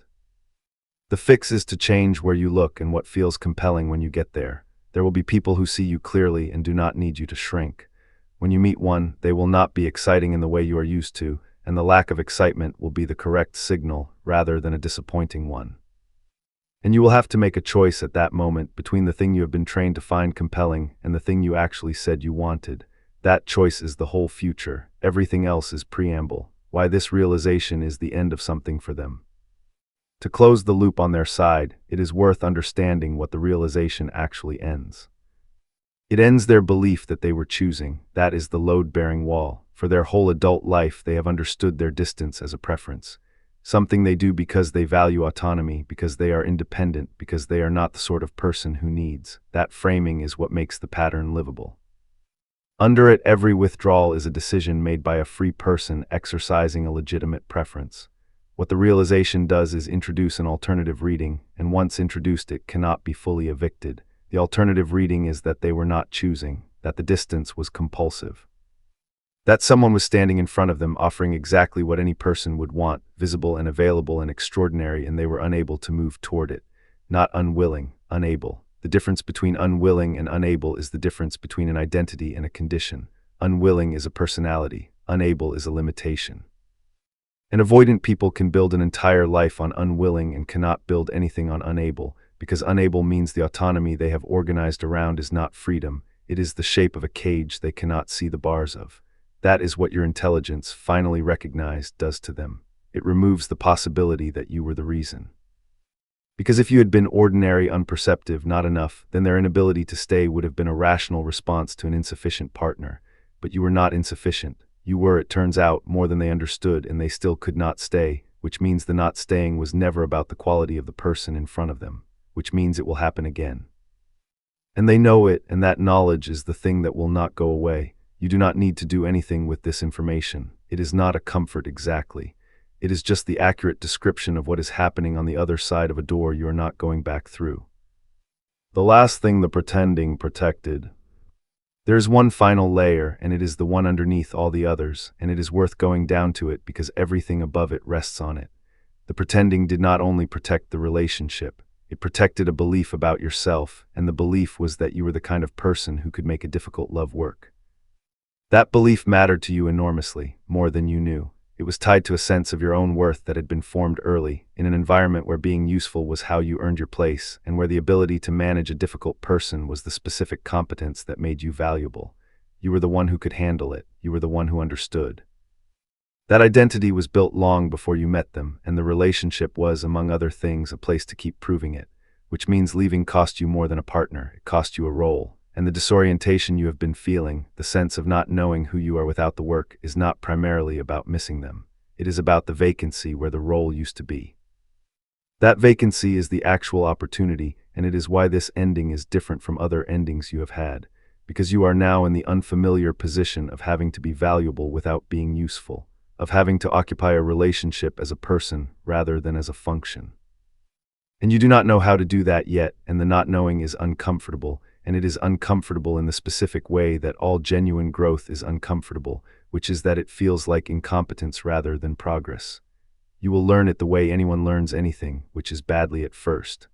The fix is to change where you look and what feels compelling when you get there. There will be people who see you clearly and do not need you to shrink. When you meet one, they will not be exciting in the way you are used to, and the lack of excitement will be the correct signal rather than a disappointing one. And you will have to make a choice at that moment between the thing you have been trained to find compelling and the thing you actually said you wanted. That choice is the whole future. Everything else is preamble. Why this realization is the end of something for them. To close the loop on their side, it is worth understanding what the realization actually ends. It ends their belief that they were choosing. That is the load-bearing wall. For their whole adult life, they have understood their distance as a preference. Something they do because they value autonomy, because they are independent, because they are not the sort of person who needs. That framing is what makes the pattern livable. Under it, every withdrawal is a decision made by a free person exercising a legitimate preference. What the realization does is introduce an alternative reading, and once introduced, it cannot be fully evicted. The alternative reading is that they were not choosing, that the distance was compulsive. That someone was standing in front of them offering exactly what any person would want, visible and available and extraordinary, and they were unable to move toward it. Not unwilling, unable. The difference between unwilling and unable is the difference between an identity and a condition. Unwilling is a personality, unable is a limitation. And avoidant people can build an entire life on unwilling and cannot build anything on unable, because unable means the autonomy they have organized around is not freedom, it is the shape of a cage they cannot see the bars of. That is what your intelligence, finally recognized, does to them. It removes the possibility that you were the reason. Because if you had been ordinary, unperceptive, not enough, then their inability to stay would have been a rational response to an insufficient partner. But you were not insufficient. You were, it turns out, more than they understood, and they still could not stay, which means the not staying was never about the quality of the person in front of them, which means it will happen again. And they know it, and that knowledge is the thing that will not go away. You do not need to do anything with this information. It is not a comfort exactly. It is just the accurate description of what is happening on the other side of a door you are not going back through. The last thing the pretending protected. There is one final layer, and it is the one underneath all the others, and it is worth going down to it because everything above it rests on it. The pretending did not only protect the relationship, it protected a belief about yourself, and the belief was that you were the kind of person who could make a difficult love work. That belief mattered to you enormously, more than you knew. It was tied to a sense of your own worth that had been formed early, in an environment where being useful was how you earned your place, and where the ability to manage a difficult person was the specific competence that made you valuable. You were the one who could handle it. You were the one who understood. That identity was built long before you met them, and the relationship was, among other things, a place to keep proving it, which means leaving cost you more than a partner. It cost you a role. And the disorientation you have been feeling, the sense of not knowing who you are without the work, is not primarily about missing them. It is about the vacancy where the role used to be. That vacancy is the actual opportunity, and it is why this ending is different from other endings you have had, because you are now in the unfamiliar position of having to be valuable without being useful. of having to occupy a relationship as a person rather than as a function. And you do not know how to do that yet, and the not knowing is uncomfortable, and it is uncomfortable in the specific way that all genuine growth is uncomfortable, which is that it feels like incompetence rather than progress. You will learn it the way anyone learns anything, which is badly at first.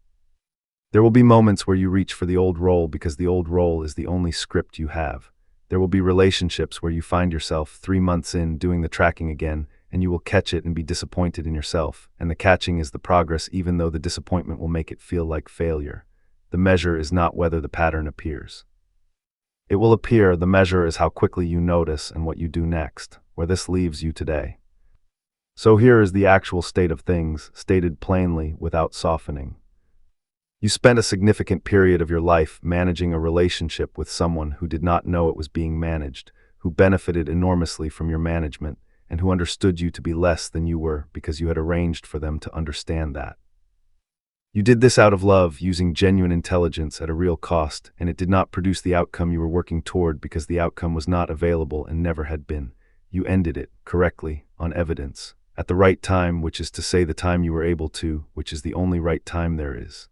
There will be moments where you reach for the old role because the old role is the only script you have. There will be relationships where you find yourself 3 months in doing the tracking again, and you will catch it and be disappointed in yourself, and the catching is the progress even though the disappointment will make it feel like failure. The measure is not whether the pattern appears. It will appear, the measure is how quickly you notice and what you do next, where this leaves you today. So here is the actual state of things, stated plainly without softening. You spent a significant period of your life managing a relationship with someone who did not know it was being managed, who benefited enormously from your management, and who understood you to be less than you were because you had arranged for them to understand that. You did this out of love, using genuine intelligence at a real cost, and it did not produce the outcome you were working toward because the outcome was not available and never had been. You ended it, correctly, on evidence, at the right time, which is to say the time you were able to, which is the only right time there is.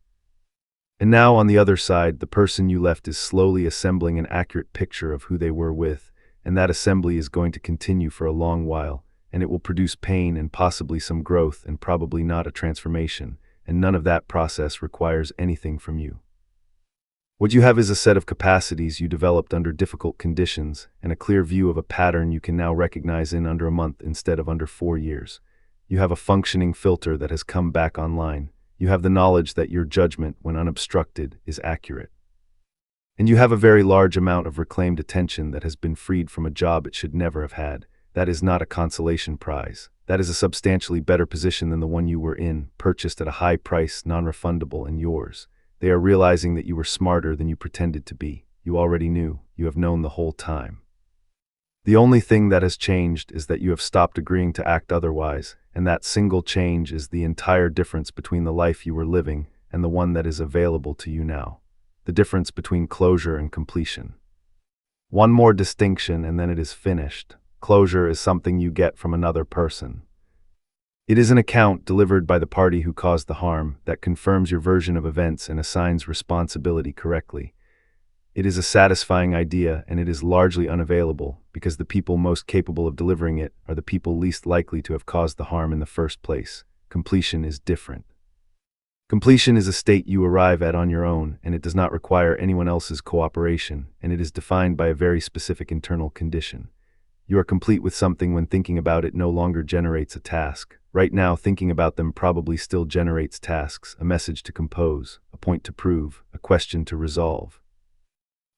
And now, on the other side, the person you left is slowly assembling an accurate picture of who they were with, and that assembly is going to continue for a long while, and it will produce pain and possibly some growth and probably not a transformation, and none of that process requires anything from you. What you have is a set of capacities you developed under difficult conditions, and a clear view of a pattern you can now recognize in under a month instead of under 4 years. You have a functioning filter that has come back online. You have the knowledge that your judgment, when unobstructed, is accurate. And you have a very large amount of reclaimed attention that has been freed from a job it should never have had. That is not a consolation prize. That is a substantially better position than the one you were in, purchased at a high price, non-refundable, and yours. They are realizing that you were smarter than you pretended to be. You already knew. You have known the whole time. The only thing that has changed is that you have stopped agreeing to act otherwise, and that single change is the entire difference between the life you were living and the one that is available to you now. The difference between closure and completion. One more distinction and then it is finished. Closure is something you get from another person. It is an account delivered by the party who caused the harm that confirms your version of events and assigns responsibility correctly. It is a satisfying idea, and it is largely unavailable because the people most capable of delivering it are the people least likely to have caused the harm in the first place. Completion is different. Completion is a state you arrive at on your own, and it does not require anyone else's cooperation, and it is defined by a very specific internal condition. You are complete with something when thinking about it no longer generates a task. Right now, thinking about them probably still generates tasks, a message to compose, a point to prove, a question to resolve.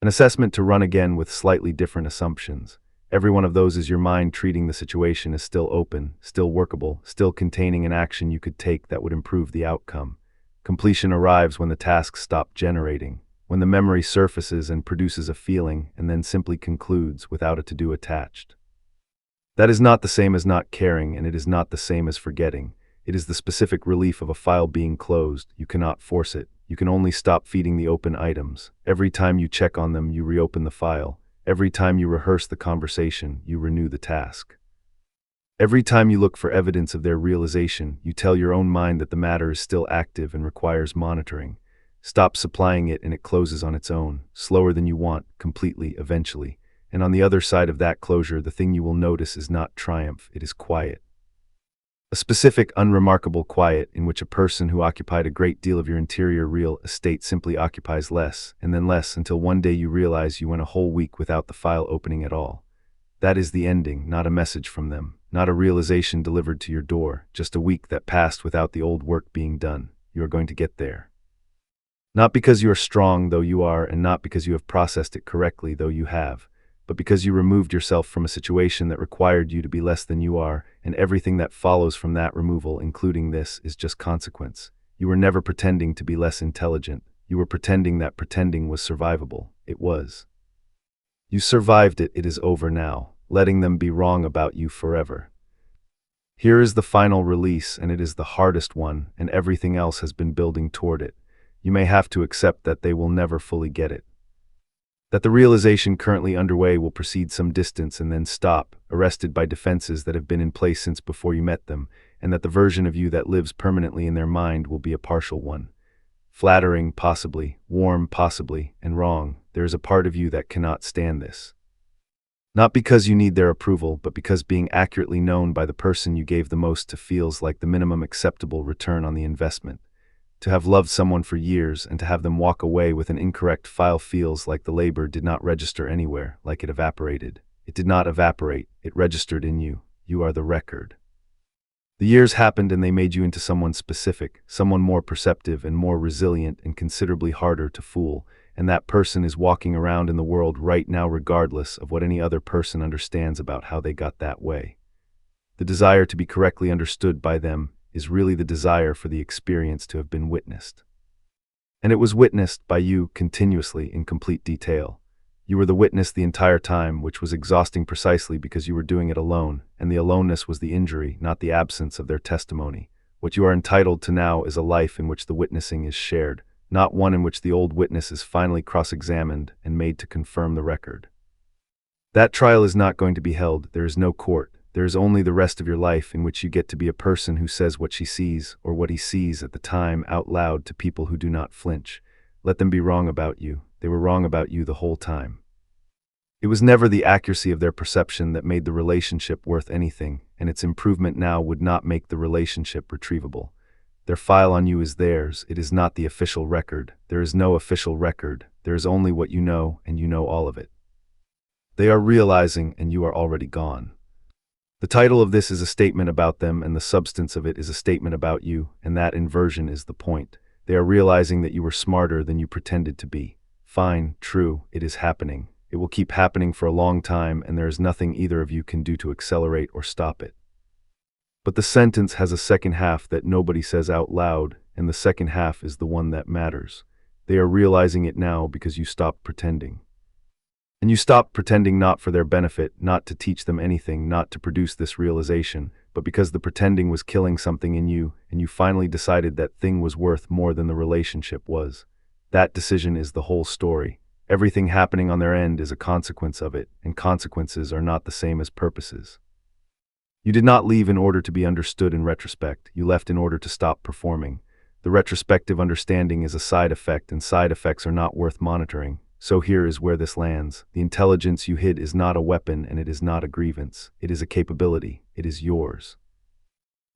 An assessment to run again with slightly different assumptions. Every one of those is your mind treating the situation as still open, still workable, still containing an action you could take that would improve the outcome. Completion arrives when the tasks stop generating, when the memory surfaces and produces a feeling and then simply concludes without a to-do attached. That is not the same as not caring, and it is not the same as forgetting. It is the specific relief of a file being closed. You cannot force it. You can only stop feeding the open items. Every time you check on them, you reopen the file. Every time you rehearse the conversation, you renew the task. Every time you look for evidence of their realization, you tell your own mind that the matter is still active and requires monitoring. Stop supplying it and it closes on its own, slower than you want, completely, eventually. And on the other side of that closure, the thing you will notice is not triumph, it is quiet. A specific, unremarkable quiet in which a person who occupied a great deal of your interior real estate simply occupies less, and then less until one day you realize you went a whole week without the file opening at all. That is the ending, not a message from them, not a realization delivered to your door, just a week that passed without the old work being done. You are going to get there. Not because you are strong, though you are, and not because you have processed it correctly, though you have, but because you removed yourself from a situation that required you to be less than you are, and everything that follows from that removal, including this, is just consequence. You were never pretending to be less intelligent. You were pretending that pretending was survivable. It was. You survived it. It is over now, letting them be wrong about you forever. Here is the final release, and it is the hardest one, and everything else has been building toward it. You may have to accept that they will never fully get it. That the realization currently underway will proceed some distance and then stop, arrested by defenses that have been in place since before you met them, and that the version of you that lives permanently in their mind will be a partial one. Flattering, possibly, warm, possibly, and wrong, there is a part of you that cannot stand this. Not because you need their approval, but because being accurately known by the person you gave the most to feels like the minimum acceptable return on the investment. To have loved someone for years and to have them walk away with an incorrect file feels like the labor did not register anywhere, like it evaporated. It did not evaporate, it registered in you. You are the record. The years happened and they made you into someone specific, someone more perceptive and more resilient and considerably harder to fool, and that person is walking around in the world right now regardless of what any other person understands about how they got that way. The desire to be correctly understood by them is really the desire for the experience to have been witnessed. And it was witnessed by you continuously in complete detail. You were the witness the entire time, which was exhausting precisely because you were doing it alone, and the aloneness was the injury, not the absence of their testimony. What you are entitled to now is a life in which the witnessing is shared, not one in which the old witness is finally cross-examined and made to confirm the record. That trial is not going to be held. There is no court. There is only the rest of your life in which you get to be a person who says what she sees, or what he sees at the time, out loud to people who do not flinch. Let them be wrong about you. They were wrong about you the whole time. It was never the accuracy of their perception that made the relationship worth anything, and its improvement now would not make the relationship retrievable. Their file on you is theirs. It is not the official record. There is no official record. There is only what you know, and you know all of it. They are realizing, and you are already gone. The title of this is a statement about them, and the substance of it is a statement about you, and that inversion is the point. They are realizing that you were smarter than you pretended to be. Fine, true, it is happening. It will keep happening for a long time, and there is nothing either of you can do to accelerate or stop it. But the sentence has a second half that nobody says out loud, and the second half is the one that matters. They are realizing it now because you stopped pretending. And you stopped pretending not for their benefit, not to teach them anything, not to produce this realization, but because the pretending was killing something in you, and you finally decided that thing was worth more than the relationship was. That decision is the whole story. Everything happening on their end is a consequence of it, and consequences are not the same as purposes. You did not leave in order to be understood in retrospect. You left in order to stop performing. The retrospective understanding is a side effect, and side effects are not worth monitoring. So here is where this lands. The intelligence you hid is not a weapon, and it is not a grievance. It is a capability. It is yours.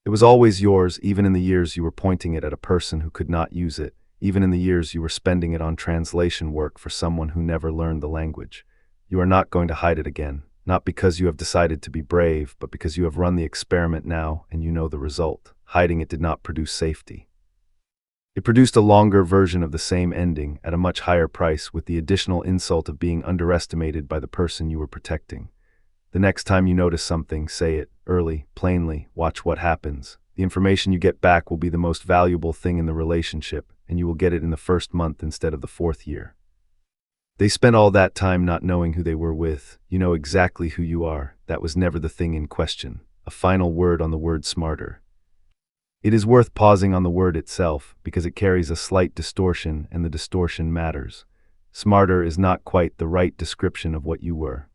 It was always yours, even in the years you were pointing it at a person who could not use it, even in the years you were spending it on translation work for someone who never learned the language. You are not going to hide it again, not because you have decided to be brave, but because you have run the experiment now and you know the result. Hiding it did not produce safety. It produced a longer version of the same ending at a much higher price, with the additional insult of being underestimated by the person you were protecting. The next time you notice something, say it, early, plainly, watch what happens. The information you get back will be the most valuable thing in the relationship, and you will get it in the first month instead of the fourth year. They spent all that time not knowing who they were with. You know exactly who you are. That was never the thing in question. A final word on the word smarter. It is worth pausing on the word itself, because it carries a slight distortion, and the distortion matters. Smarter is not quite the right description of what you were.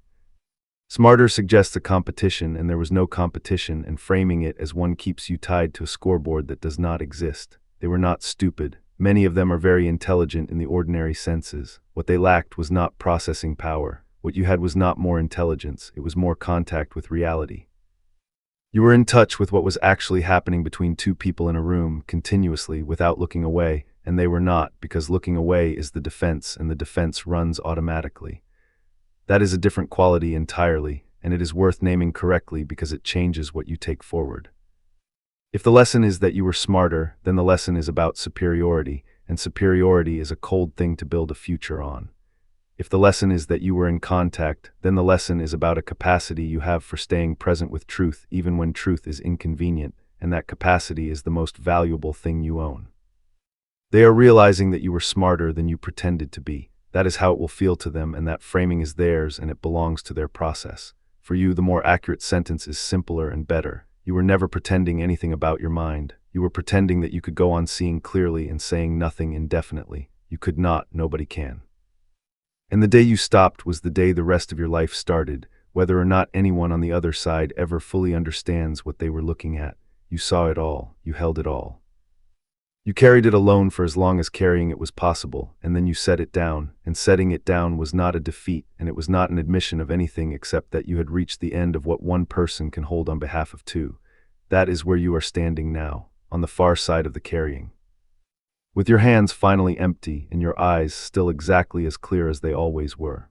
Smarter suggests a competition, and there was no competition, and framing it as one keeps you tied to a scoreboard that does not exist. They were not stupid. Many of them are very intelligent in the ordinary senses. What they lacked was not processing power. What you had was not more intelligence, it was more contact with reality. You were in touch with what was actually happening between two people in a room, continuously, without looking away, and they were not, because looking away is the defense, and the defense runs automatically. That is a different quality entirely, and it is worth naming correctly because it changes what you take forward. If the lesson is that you were smarter, then the lesson is about superiority, and superiority is a cold thing to build a future on. If the lesson is that you were in contact, then the lesson is about a capacity you have for staying present with truth even when truth is inconvenient, and that capacity is the most valuable thing you own. They are realizing that you were smarter than you pretended to be. That is how it will feel to them, and that framing is theirs, and it belongs to their process. For you, the more accurate sentence is simpler and better. You were never pretending anything about your mind. You were pretending that you could go on seeing clearly and saying nothing indefinitely. You could not, nobody can. And the day you stopped was the day the rest of your life started, whether or not anyone on the other side ever fully understands what they were looking at. You saw it all, you held it all. You carried it alone for as long as carrying it was possible, and then you set it down, and setting it down was not a defeat, and it was not an admission of anything except that you had reached the end of what one person can hold on behalf of two. That is where you are standing now, on the far side of the carrying. With your hands finally empty and your eyes still exactly as clear as they always were.